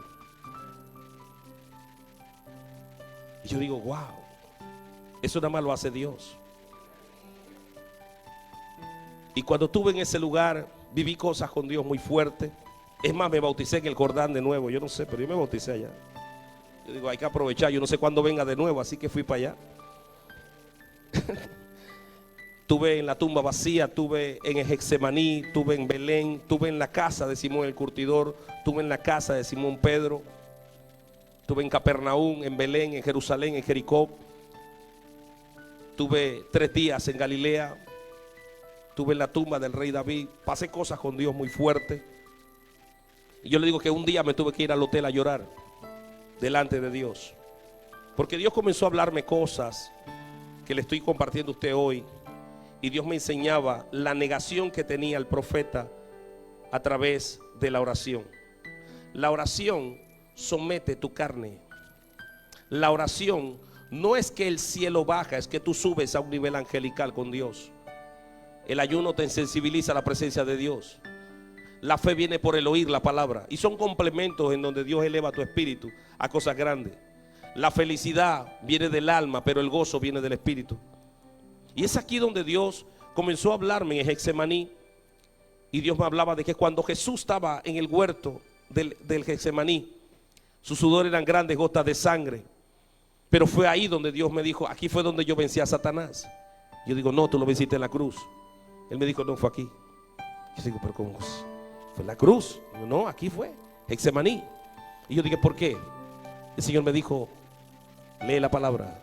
Y yo digo, wow, eso nada más lo hace Dios. Y cuando estuve en ese lugar, viví cosas con Dios muy fuertes. Es más, me bauticé en el Jordán de nuevo. Yo no sé, pero yo me bauticé allá. Yo digo, hay que aprovechar. Yo no sé cuándo venga de nuevo, así que fui para allá. Tuve en la tumba vacía, tuve en Getsemaní, tuve en Belén, tuve en la casa de Simón el Curtidor, tuve en la casa de Simón Pedro. Estuve en Capernaum, en Belén, en Jerusalén, en Jericó. Tuve 3 días en Galilea. Estuve en la tumba del rey David. Pasé cosas con Dios muy fuertes. Y yo le digo que un día me tuve que ir al hotel a llorar delante de Dios. Porque Dios comenzó a hablarme cosas que le estoy compartiendo a usted hoy. Y Dios me enseñaba la negación que tenía el profeta a través de la oración. La oración somete tu carne. La oración no es que el cielo baja, es que tú subes a un nivel angelical con Dios. El ayuno te sensibiliza a la presencia de Dios. La fe viene por el oír la palabra. Y son complementos en donde Dios eleva tu espíritu a cosas grandes. La felicidad viene del alma, pero el gozo viene del espíritu. Y es aquí donde Dios comenzó a hablarme en Getsemaní. Y Dios me hablaba de que cuando Jesús estaba en el huerto del Getsemaní, sus sudor eran grandes gotas de sangre. Pero fue ahí donde Dios me dijo, aquí fue donde yo vencí a Satanás. Yo digo, no, tú lo venciste en la cruz. Él me dijo, no, fue aquí. Yo digo, pero ¿cómo? Fue en la cruz. No, aquí fue, Getsemaní. Y yo dije, ¿por qué? El Señor me dijo, lee la palabra.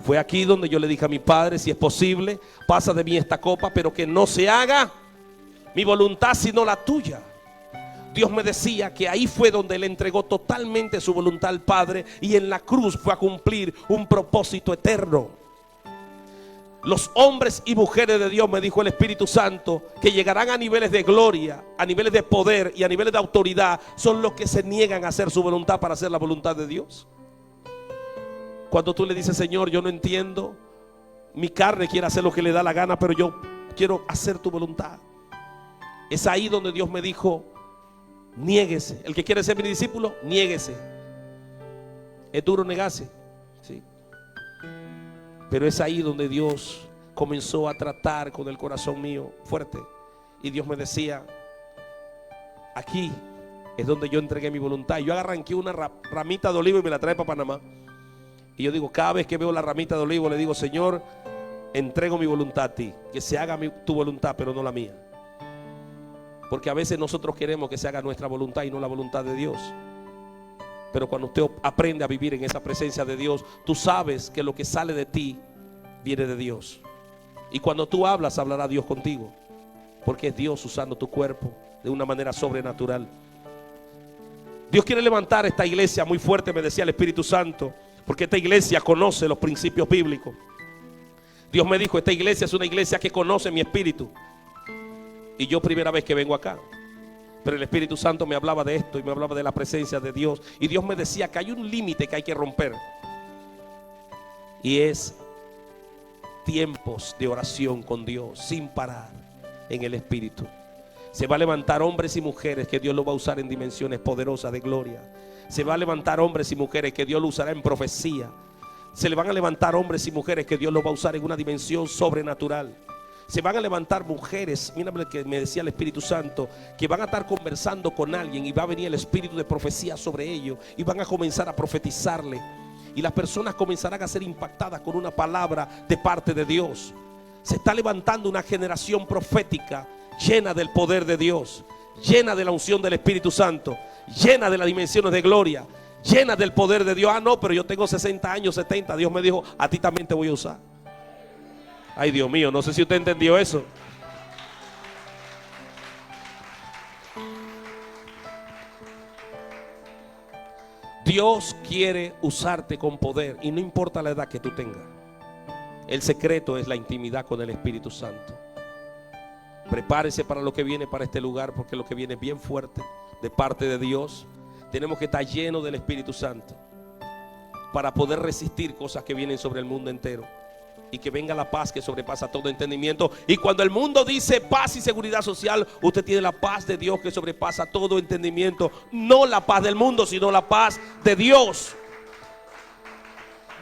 Fue aquí donde yo le dije a mi Padre, si es posible, pasa de mí esta copa, pero que no se haga mi voluntad sino la tuya. Dios me decía que ahí fue donde Él entregó totalmente su voluntad al Padre, y en la cruz fue a cumplir un propósito eterno. Los hombres y mujeres de Dios, me dijo el Espíritu Santo, que llegarán a niveles de gloria, a niveles de poder y a niveles de autoridad, son los que se niegan a hacer su voluntad para hacer la voluntad de Dios. Cuando tú le dices, Señor, yo no entiendo, mi carne quiere hacer lo que le da la gana, pero yo quiero hacer tu voluntad. Es ahí donde Dios me dijo, niéguese. El que quiere ser mi discípulo, niéguese. Es duro negarse, ¿sí? Pero es ahí donde Dios comenzó a tratar con el corazón mío fuerte. Y Dios me decía, aquí es donde yo entregué mi voluntad. Y yo arranqué una ramita de olivo y me la traje para Panamá. Y yo digo, cada vez que veo la ramita de olivo, le digo, Señor, entrego mi voluntad a ti. Que se haga tu voluntad, pero no la mía. Porque a veces nosotros queremos que se haga nuestra voluntad y no la voluntad de Dios. Pero cuando usted aprende a vivir en esa presencia de Dios, tú sabes que lo que sale de ti viene de Dios. Y cuando tú hablas, hablará Dios contigo. Porque es Dios usando tu cuerpo de una manera sobrenatural. Dios quiere levantar esta iglesia muy fuerte, me decía el Espíritu Santo, porque esta iglesia conoce los principios bíblicos. Dios me dijo, esta iglesia es una iglesia que conoce mi espíritu. Y yo primera vez que vengo acá. Pero el Espíritu Santo me hablaba de esto y me hablaba de la presencia de Dios. Y Dios me decía que hay un límite que hay que romper. Y es tiempos de oración con Dios sin parar en el Espíritu. Se va a levantar hombres y mujeres que Dios los va a usar en dimensiones poderosas de gloria. Se va a levantar hombres y mujeres que Dios los usará en profecía. Se le van a levantar hombres y mujeres que Dios los va a usar en una dimensión sobrenatural. Se van a levantar mujeres, mira lo que me decía el Espíritu Santo, que van a estar conversando con alguien y va a venir el espíritu de profecía sobre ellos y van a comenzar a profetizarle. Y las personas comenzarán a ser impactadas con una palabra de parte de Dios. Se está levantando una generación profética llena del poder de Dios, llena de la unción del Espíritu Santo, llena de las dimensiones de gloria, llena del poder de Dios. Ah, no, pero yo tengo 60 años, 70. Dios me dijo, a ti también te voy a usar. Ay, Dios mío, no sé si usted entendió eso. Dios quiere usarte con poder y no importa la edad que tú tengas. El secreto es la intimidad con el Espíritu Santo. Prepárese para lo que viene para este lugar, porque lo que viene es bien fuerte de parte de Dios. Tenemos que estar llenos del Espíritu Santo para poder resistir cosas que vienen sobre el mundo entero. Y que venga la paz que sobrepasa todo entendimiento. Y cuando el mundo dice paz y seguridad social, usted tiene la paz de Dios que sobrepasa todo entendimiento. No la paz del mundo, sino la paz de Dios.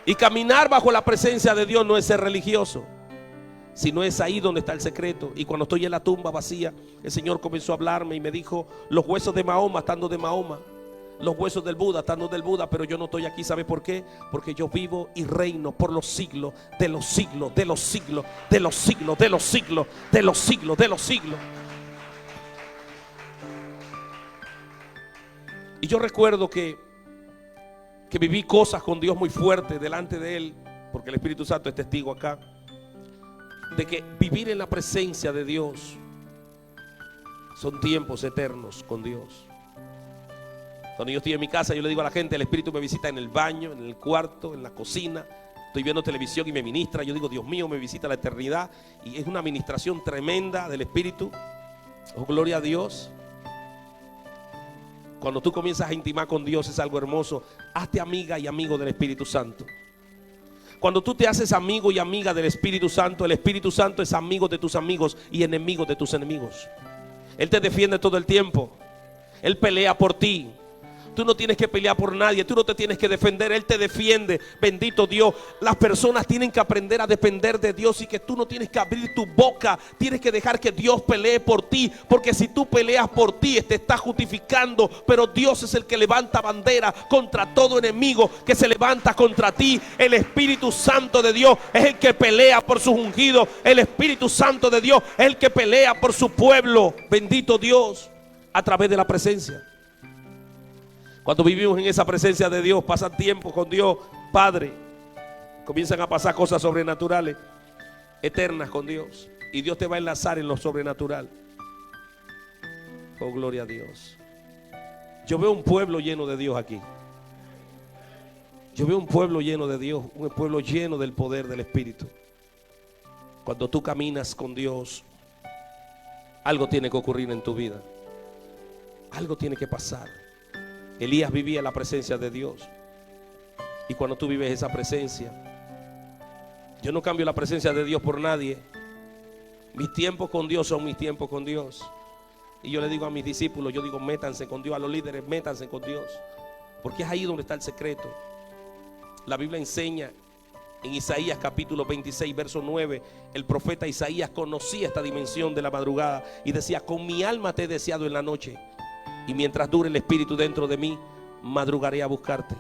Y caminar bajo la presencia de Dios no es ser religioso, sino es ahí donde está el secreto. Y cuando estoy en la tumba vacía, el Señor comenzó a hablarme y me dijo, los huesos de Mahoma estando de Mahoma, los huesos del Buda estando del Buda, pero yo no estoy aquí. ¿Sabe por qué? Porque yo vivo y reino por los siglos de los siglos, de los siglos, de los siglos, de los siglos, de los siglos, de los siglos. Y yo recuerdo que viví cosas con Dios muy fuertes delante de Él, porque el Espíritu Santo es testigo acá, de que vivir en la presencia de Dios son tiempos eternos con Dios. Cuando yo estoy en mi casa, yo le digo a la gente, el Espíritu me visita en el baño, en el cuarto, en la cocina. Estoy viendo televisión y me ministra. Yo digo, Dios mío, me visita la eternidad. Y es una ministración tremenda del Espíritu. Oh, gloria a Dios. Cuando tú comienzas a intimar con Dios es algo hermoso. Hazte amiga y amigo del Espíritu Santo. Cuando tú te haces amigo y amiga del Espíritu Santo, el Espíritu Santo es amigo de tus amigos y enemigo de tus enemigos. Él te defiende todo el tiempo. Él pelea por ti. Tú no tienes que pelear por nadie, tú no te tienes que defender, Él te defiende. Bendito Dios. Las personas tienen que aprender a depender de Dios y que tú no tienes que abrir tu boca. Tienes que dejar que Dios pelee por ti, porque si tú peleas por ti te estás justificando, pero Dios es el que levanta bandera contra todo enemigo que se levanta contra ti. El Espíritu Santo de Dios es el que pelea por sus ungidos. El Espíritu Santo de Dios es el que pelea por su pueblo. Bendito Dios, a través de la presencia. Cuando vivimos en esa presencia de Dios, pasan tiempo con Dios Padre, comienzan a pasar cosas sobrenaturales, eternas con Dios, y Dios te va a enlazar en lo sobrenatural. Oh, gloria a Dios. Yo veo un pueblo lleno de Dios aquí. Yo veo un pueblo lleno de Dios, un pueblo lleno del poder del Espíritu. Cuando tú caminas con Dios, algo tiene que ocurrir en tu vida. Algo tiene que pasar. Elías vivía en la presencia de Dios. Y cuando tú vives esa presencia, yo no cambio la presencia de Dios por nadie. Mis tiempos con Dios son mis tiempos con Dios. Y yo le digo a mis discípulos, yo digo, métanse con Dios. A los líderes, métanse con Dios, porque es ahí donde está el secreto. La Biblia enseña en Isaías capítulo 26 verso 9. El profeta Isaías conocía esta dimensión de la madrugada y decía: con mi alma te he deseado en la noche, y mientras dure el Espíritu dentro de mí, madrugaré a buscarte.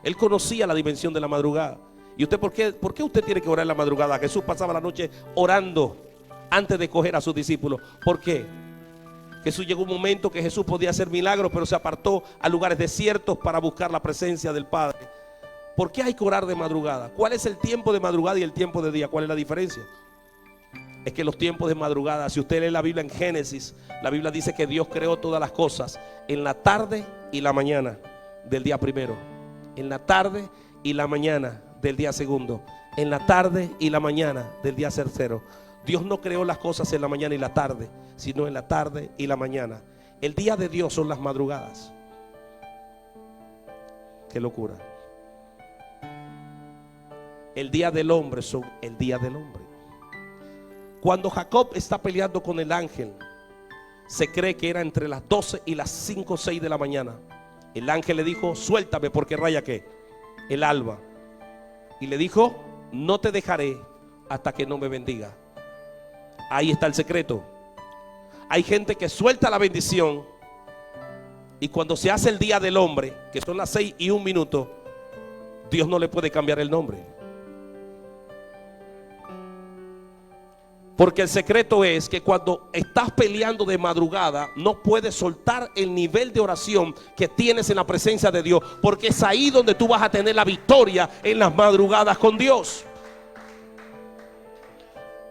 Él conocía la dimensión de la madrugada. ¿Y usted por qué usted tiene que orar en la madrugada? Jesús pasaba la noche orando antes de coger a sus discípulos. ¿Por qué? Jesús llegó un momento que Jesús podía hacer milagros, pero se apartó a lugares desiertos para buscar la presencia del Padre. ¿Por qué hay que orar de madrugada? ¿Cuál es el tiempo de madrugada y el tiempo de día? ¿Cuál es la diferencia? Es que los tiempos de madrugada, si usted lee la Biblia en Génesis, la Biblia dice que Dios creó todas las cosas en la tarde y la mañana del día primero, en la tarde y la mañana del día segundo, en la tarde y la mañana del día tercero. Dios no creó las cosas en la mañana y la tarde, sino en la tarde y la mañana. El día de Dios son las madrugadas. Qué locura. El día del hombre son el día del hombre. Cuando Jacob está peleando con el ángel, se cree que era entre las 12 y las 5 o 6 de la mañana. El ángel le dijo: suéltame, porque raya ¿qué? El alba. Y le dijo: no te dejaré hasta que no me bendiga. Ahí está el secreto. Hay gente que suelta la bendición, y cuando se hace el día del hombre, que son las 6:01, Dios no le puede cambiar el nombre. Porque el secreto es que cuando estás peleando de madrugada, no puedes soltar el nivel de oración que tienes en la presencia de Dios, porque es ahí donde tú vas a tener la victoria, en las madrugadas con Dios.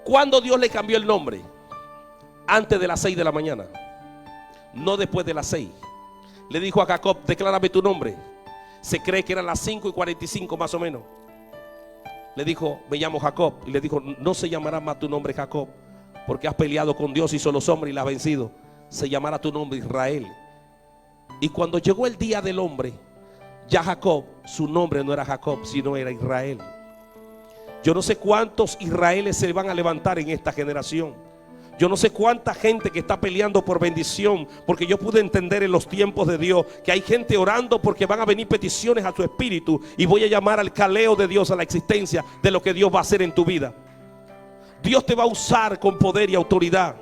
¿Cuándo Dios le cambió el nombre? Antes de las 6 de la mañana, no después de las 6. Le dijo a Jacob: declárame tu nombre. Se cree que eran las 5:45 más o menos. Le dijo: me llamo Jacob. Y le dijo: no se llamará más tu nombre Jacob, porque has peleado con Dios y son los hombres y la has vencido. Se llamará tu nombre Israel. Y cuando llegó el día del hombre, ya Jacob, su nombre no era Jacob, sino era Israel. Yo no sé cuántos Israeles se van a levantar en esta generación. Yo no sé cuánta gente que está peleando por bendición, porque yo pude entender en los tiempos de Dios que hay gente orando porque van a venir peticiones a tu espíritu, y voy a llamar al caleo de Dios a la existencia de lo que Dios va a hacer en tu vida. Dios te va a usar con poder y autoridad.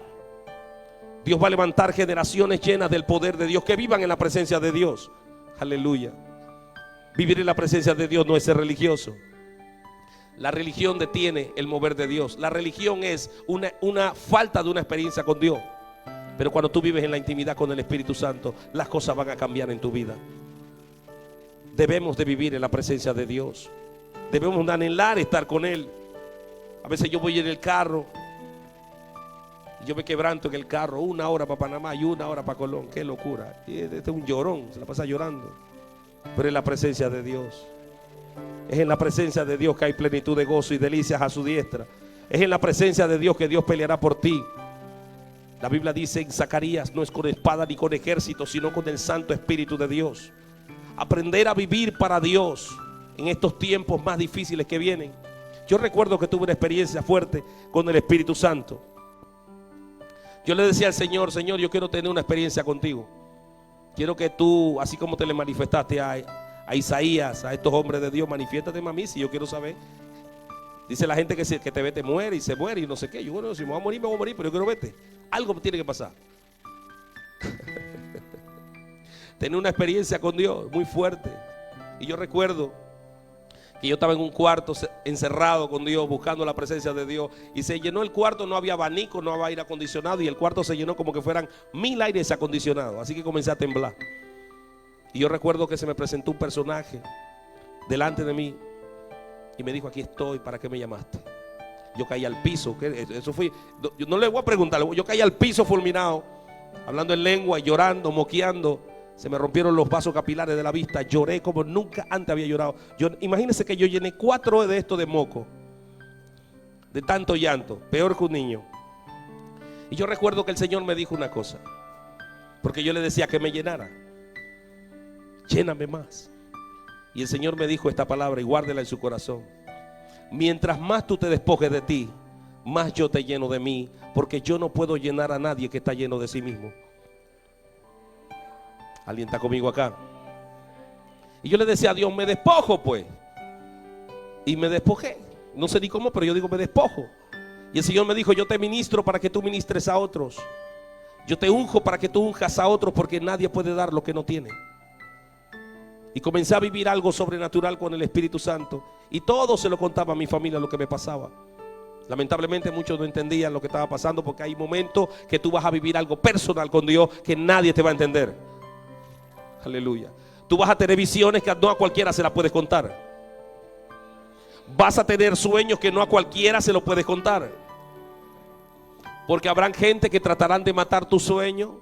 Dios va a levantar generaciones llenas del poder de Dios, que vivan en la presencia de Dios. Aleluya. Vivir en la presencia de Dios no es ser religioso. La religión detiene el mover de Dios. La religión es una falta de una experiencia con Dios. Pero cuando tú vives en la intimidad con el Espíritu Santo, las cosas van a cambiar en tu vida. Debemos de vivir en la presencia de Dios. Debemos de anhelar estar con Él. A veces yo voy en el carro y yo me quebranto en el carro, 1 hora para Panamá y 1 hora para Colón. Qué locura. Y este es un llorón, se la pasa llorando. Pero en la presencia de Dios. Es en la presencia de Dios que hay plenitud de gozo y delicias a su diestra. Es en la presencia de Dios que Dios peleará por ti. La Biblia dice en Zacarías: no es con espada ni con ejército, sino con el Santo Espíritu de Dios. Aprender a vivir para Dios en estos tiempos más difíciles que vienen. Yo recuerdo que tuve una experiencia fuerte con el Espíritu Santo. Yo le decía al Señor, Señor, yo quiero tener una experiencia contigo. Quiero que tú, así como te le manifestaste a Isaías, a estos hombres de Dios, manifiéstate a mí, si yo quiero saber. Dice la gente que te ve te muere y se muere y no sé qué. Yo, bueno, si me voy a morir, me voy a morir, pero yo quiero verte. Algo tiene que pasar. Tener una experiencia con Dios muy fuerte. Y yo recuerdo que yo estaba en un cuarto encerrado con Dios, buscando la presencia de Dios, y se llenó el cuarto, no había abanico, no había aire acondicionado, y el cuarto se llenó como que fueran 1000 aires acondicionados. Así que comencé a temblar. Y yo recuerdo que se me presentó un personaje delante de mí y me dijo: aquí estoy, ¿para qué me llamaste? Yo caí al piso. Eso fue, yo no le voy a preguntar, yo caí al piso fulminado, hablando en lengua, llorando, moqueando. Se me rompieron los vasos capilares de la vista. Lloré como nunca antes había llorado. Imagínense que yo llené 4 de estos de moco, de tanto llanto, peor que un niño. Y yo recuerdo que el Señor me dijo una cosa, porque yo le decía que me llenara: lléname más. Y el Señor me dijo esta palabra, y guárdela en su corazón: mientras más tú te despojes de ti, más yo te lleno de mí, porque yo no puedo llenar a nadie que está lleno de sí mismo. ¿Alguien está conmigo acá? Y yo le decía a Dios: me despojo pues. Y me despojé. No sé ni cómo, pero yo digo: me despojo. Y el Señor me dijo: yo te ministro para que tú ministres a otros. Yo te unjo para que tú unjas a otros, porque nadie puede dar lo que no tiene. Y comencé a vivir algo sobrenatural con el Espíritu Santo. Y todo se lo contaba a mi familia, lo que me pasaba. Lamentablemente muchos no entendían lo que estaba pasando, porque hay momentos que tú vas a vivir algo personal con Dios que nadie te va a entender. Aleluya. Tú vas a tener visiones que no a cualquiera se las puedes contar. Vas a tener sueños que no a cualquiera se los puedes contar. Porque habrán gente que tratarán de matar tu sueño.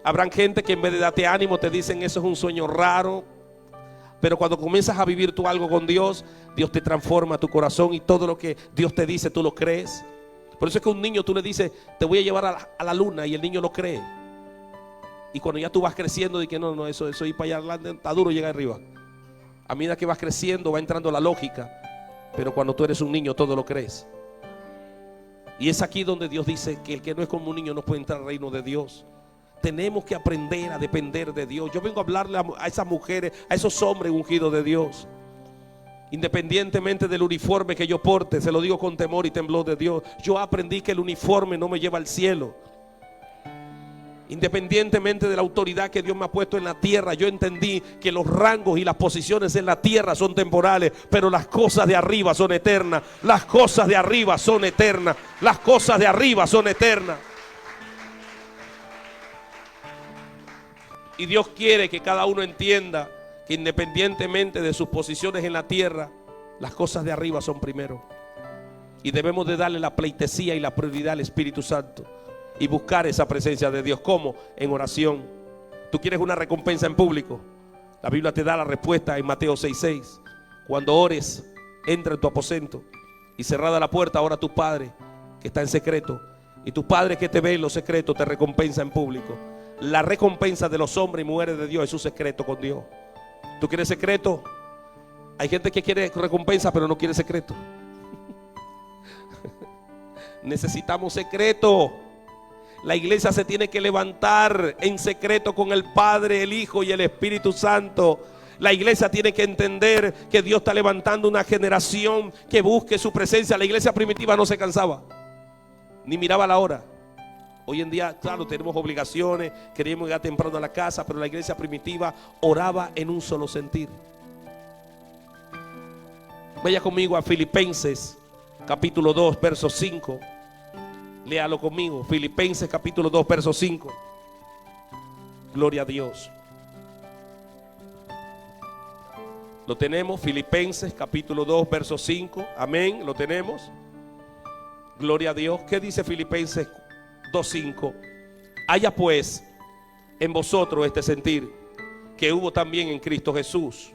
Habrán gente que en vez de darte ánimo te dicen: eso es un sueño raro. Pero cuando comienzas a vivir tú algo con Dios, Dios te transforma tu corazón, y todo lo que Dios te dice tú lo crees. Por eso es que a un niño tú le dices: te voy a llevar a la luna, y el niño lo cree. Y cuando ya tú vas creciendo, de que no, eso ir para allá adelante está duro llegar arriba. A medida que vas creciendo va entrando la lógica. Pero cuando tú eres un niño todo lo crees. Y es aquí donde Dios dice que el que no es como un niño no puede entrar al reino de Dios. Tenemos que aprender a depender de Dios. Yo vengo a hablarle a esas mujeres, a esos hombres ungidos de Dios. Independientemente del uniforme que yo porte, se lo digo con temor y temblor de Dios, yo aprendí que el uniforme no me lleva al cielo. Independientemente de la autoridad que Dios me ha puesto en la tierra, yo entendí que los rangos y las posiciones en la tierra son temporales, pero las cosas de arriba son eternas. Las cosas de arriba son eternas. Las cosas de arriba son eternas. Y Dios quiere que cada uno entienda que independientemente de sus posiciones en la tierra, las cosas de arriba son primero. Y debemos de darle la pleitesía y la prioridad al Espíritu Santo y buscar esa presencia de Dios. ¿Cómo? En oración. ¿Tú quieres una recompensa en público? La Biblia te da la respuesta en Mateo 6:6. Cuando ores, entra en tu aposento y cerrada la puerta, ora a tu Padre que está en secreto. Y tu Padre que te ve en lo secreto te recompensa en público. La recompensa de los hombres y mujeres de Dios es su secreto con Dios. ¿Tú quieres secreto? Hay gente que quiere recompensa pero no quiere secreto. Necesitamos secreto. La iglesia se tiene que levantar en secreto con el Padre, el Hijo y el Espíritu Santo. La iglesia tiene que entender que Dios está levantando una generación que busque su presencia. La iglesia primitiva no se cansaba, ni miraba la hora. Hoy en día, claro, tenemos obligaciones, queríamos llegar temprano a la casa, pero la iglesia primitiva oraba en un solo sentir. Vaya conmigo a Filipenses capítulo 2, verso 5. Léalo conmigo, Filipenses capítulo 2, verso 5. Gloria a Dios. Lo tenemos, Filipenses capítulo 2, verso 5. Amén, lo tenemos. Gloria a Dios. ¿Qué dice Filipenses 2:5? Haya pues en vosotros este sentir que hubo también en Cristo Jesús,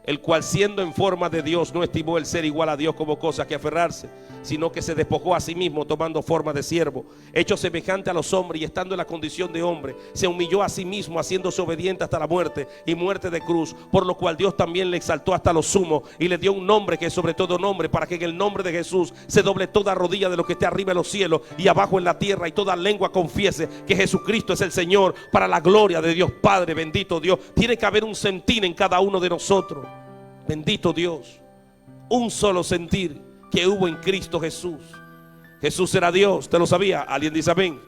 el cual siendo en forma de Dios no estimó el ser igual a Dios como cosa que aferrarse, sino que se despojó a sí mismo tomando forma de siervo, hecho semejante a los hombres, y estando en la condición de hombre, se humilló a sí mismo, haciéndose obediente hasta la muerte y muerte de cruz, por lo cual Dios también le exaltó hasta lo sumo y le dio un nombre que es sobre todo nombre, para que en el nombre de Jesús se doble toda rodilla de lo que esté arriba en los cielos y abajo en la tierra, y toda lengua confiese que Jesucristo es el Señor, para la gloria de Dios Padre. Bendito Dios. Tiene que haber un sentir en cada uno de nosotros. Bendito Dios. Un solo sentir que hubo en Cristo Jesús. Jesús era Dios, ¿usted lo sabía? ¿Alguien dice amén?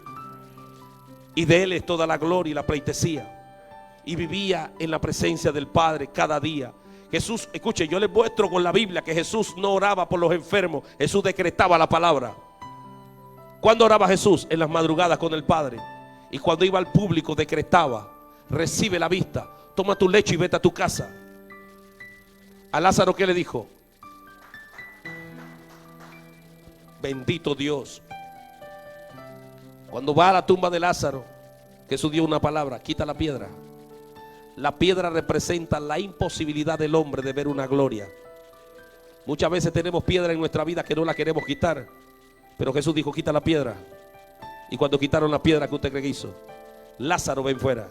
Y de Él es toda la gloria y la pleitesía. Y vivía en la presencia del Padre cada día. Jesús, escuche, yo les muestro con la Biblia que Jesús no oraba por los enfermos. Jesús decretaba la palabra. ¿Cuándo oraba Jesús? En las madrugadas con el Padre. Y cuando iba al público decretaba: recibe la vista, toma tu lecho y vete a tu casa. A Lázaro, ¿qué le dijo? Bendito Dios. Cuando va a la tumba de Lázaro, Jesús dio una palabra: quita la piedra. La piedra representa la imposibilidad del hombre de ver una gloria. Muchas veces tenemos piedra en nuestra vida que no la queremos quitar, pero Jesús dijo: quita la piedra. Y cuando quitaron la piedra, ¿qué usted cree que hizo? Lázaro, ven fuera.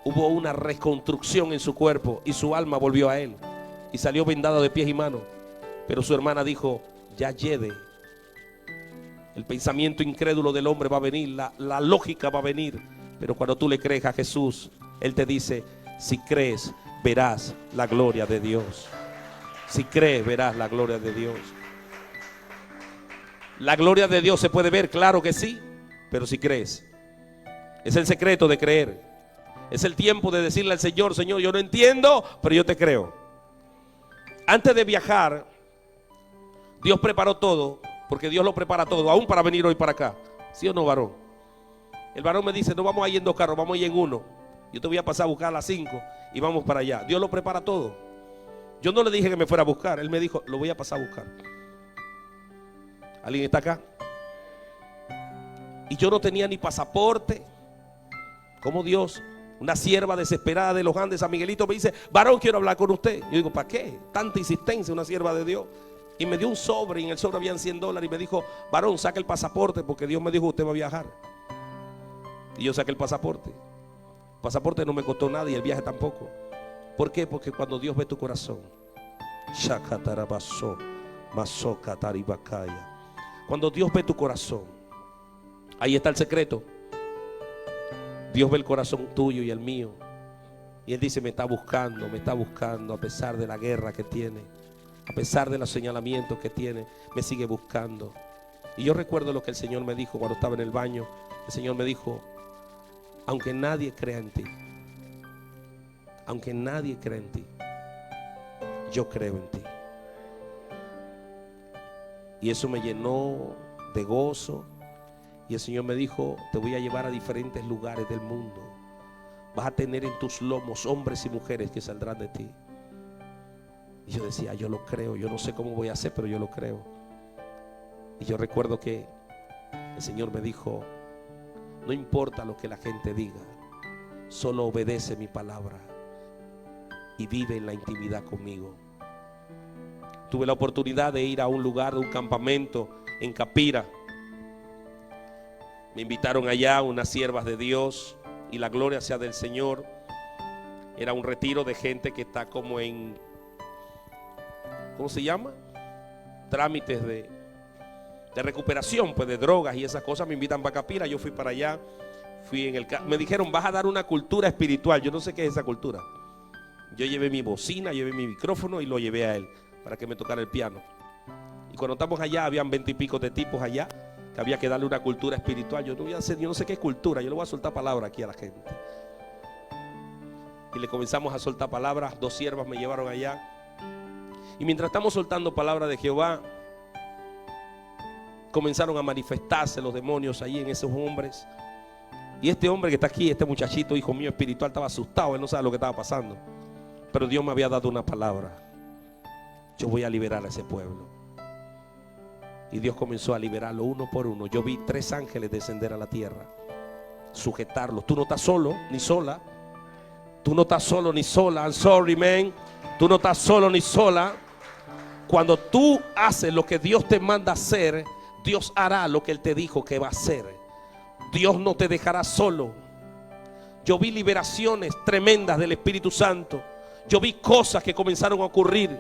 Hubo una reconstrucción en su cuerpo y su alma volvió a él y salió vendado de pies y manos. Pero su hermana dijo: ya lleve. El pensamiento incrédulo del hombre va a venir, la lógica va a venir, pero cuando tú le crees a Jesús, Él te dice: si crees, verás la gloria de Dios. Si crees, verás la gloria de Dios. La gloria de Dios se puede ver, claro que sí, pero si crees. Es el secreto de creer. Es el tiempo de decirle al Señor: Señor, yo no entiendo, pero yo te creo. Antes de viajar, Dios preparó todo, porque Dios lo prepara todo, aún para venir hoy para acá. ¿Sí o no, varón? El varón me dice: no vamos a ir en 2 carros, vamos a ir en 1. Yo te voy a pasar a buscar a las 5 y vamos para allá. Dios lo prepara todo. Yo no le dije que me fuera a buscar, Él me dijo: lo voy a pasar a buscar. ¿Alguien está acá? Y yo no tenía ni pasaporte. Como Dios, una sierva desesperada de los Andes, San Miguelito, me dice: varón, quiero hablar con usted. Yo digo: ¿para qué? Tanta insistencia, una sierva de Dios. Y me dio un sobre, y en el sobre habían $100, y me dijo: varón, saca el pasaporte, porque Dios me dijo: usted va a viajar. Y yo saqué el pasaporte. El pasaporte no me costó nada y el viaje tampoco. ¿Por qué? Porque cuando Dios ve tu corazón, cuando Dios ve tu corazón, ahí está el secreto. Dios ve el corazón tuyo y el mío, y Él dice: me está buscando a pesar de la guerra que tiene, a pesar de los señalamientos que tiene, me sigue buscando. Y yo recuerdo lo que el Señor me dijo cuando estaba en el baño. El Señor me dijo: aunque nadie crea en ti, aunque nadie crea en ti, yo creo en ti. Y eso me llenó de gozo. Y el Señor me dijo: te voy a llevar a diferentes lugares del mundo. Vas a tener en tus lomos hombres y mujeres que saldrán de ti. Y yo decía: yo lo creo, yo no sé cómo voy a hacer, pero yo lo creo. Y yo recuerdo que el Señor me dijo: no importa lo que la gente diga, solo obedece mi palabra y vive en la intimidad conmigo. Tuve la oportunidad de ir a un lugar, un campamento en Capira. Me invitaron allá unas siervas de Dios, y la gloria sea del Señor. Era un retiro de gente que está como en, ¿cómo se llama? Trámites de recuperación, pues, de drogas y esas cosas. Me invitan para Capira. Yo fui para allá, me dijeron: vas a dar una cultura espiritual. Yo no sé qué es esa cultura. Yo llevé mi bocina, llevé mi micrófono y lo llevé a él para que me tocara el piano. Y cuando estamos allá, habían 20 y pico de tipos allá que había que darle una cultura espiritual. Yo no sé qué es cultura, yo le voy a soltar palabras aquí a la gente. Y le comenzamos a soltar palabras. 2 siervas me llevaron allá, y mientras estamos soltando palabras de Jehová, comenzaron a manifestarse los demonios ahí en esos hombres. Y este hombre que está aquí, este muchachito, hijo mío espiritual, estaba asustado. Él no sabe lo que estaba pasando, pero Dios me había dado una palabra: yo voy a liberar a ese pueblo. Y Dios comenzó a liberarlo uno por uno. Yo vi 3 ángeles descender a la tierra, sujetarlos. Tú no estás solo ni sola. Tú no estás solo ni sola. I'm sorry, man. Tú no estás solo ni sola. Cuando tú haces lo que Dios te manda hacer, Dios hará lo que Él te dijo que va a hacer. Dios no te dejará solo. Yo vi liberaciones tremendas del Espíritu Santo. Yo vi cosas que comenzaron a ocurrir.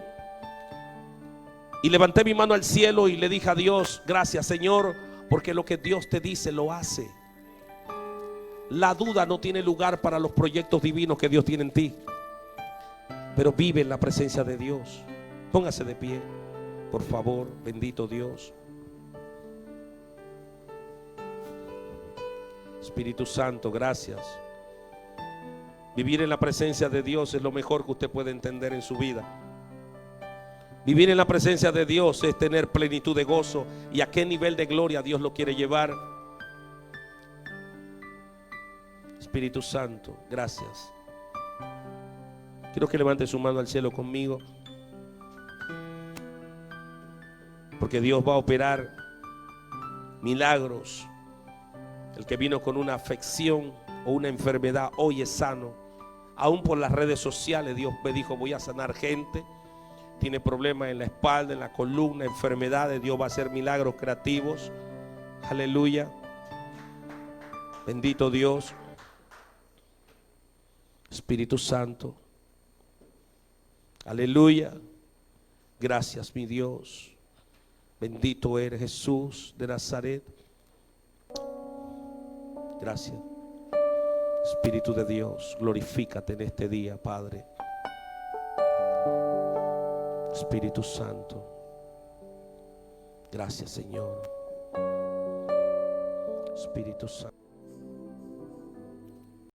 Y levanté mi mano al cielo y le dije a Dios: gracias, Señor, porque lo que Dios te dice lo hace. La duda no tiene lugar para los proyectos divinos que Dios tiene en ti. Pero vive en la presencia de Dios. Póngase de pie, por favor. Bendito Dios. Espíritu Santo, gracias. Vivir en la presencia de Dios es lo mejor que usted puede entender en su vida. Vivir en la presencia de Dios es tener plenitud de gozo. ¿Y a qué nivel de gloria Dios lo quiere llevar? Espíritu Santo, gracias. Quiero que levante su mano al cielo conmigo, porque Dios va a operar milagros. El que vino con una afección o una enfermedad hoy es sano. Aún por las redes sociales Dios me dijo: voy a sanar gente. Tiene problemas en la espalda, en la columna, enfermedades. Dios va a hacer milagros creativos. Aleluya. Bendito Dios. Espíritu Santo. Aleluya. Gracias, mi Dios. Bendito eres, Jesús de Nazaret. Gracias. Espíritu de Dios, glorifícate en este día, Padre. Espíritu Santo. Gracias, Señor. Espíritu Santo.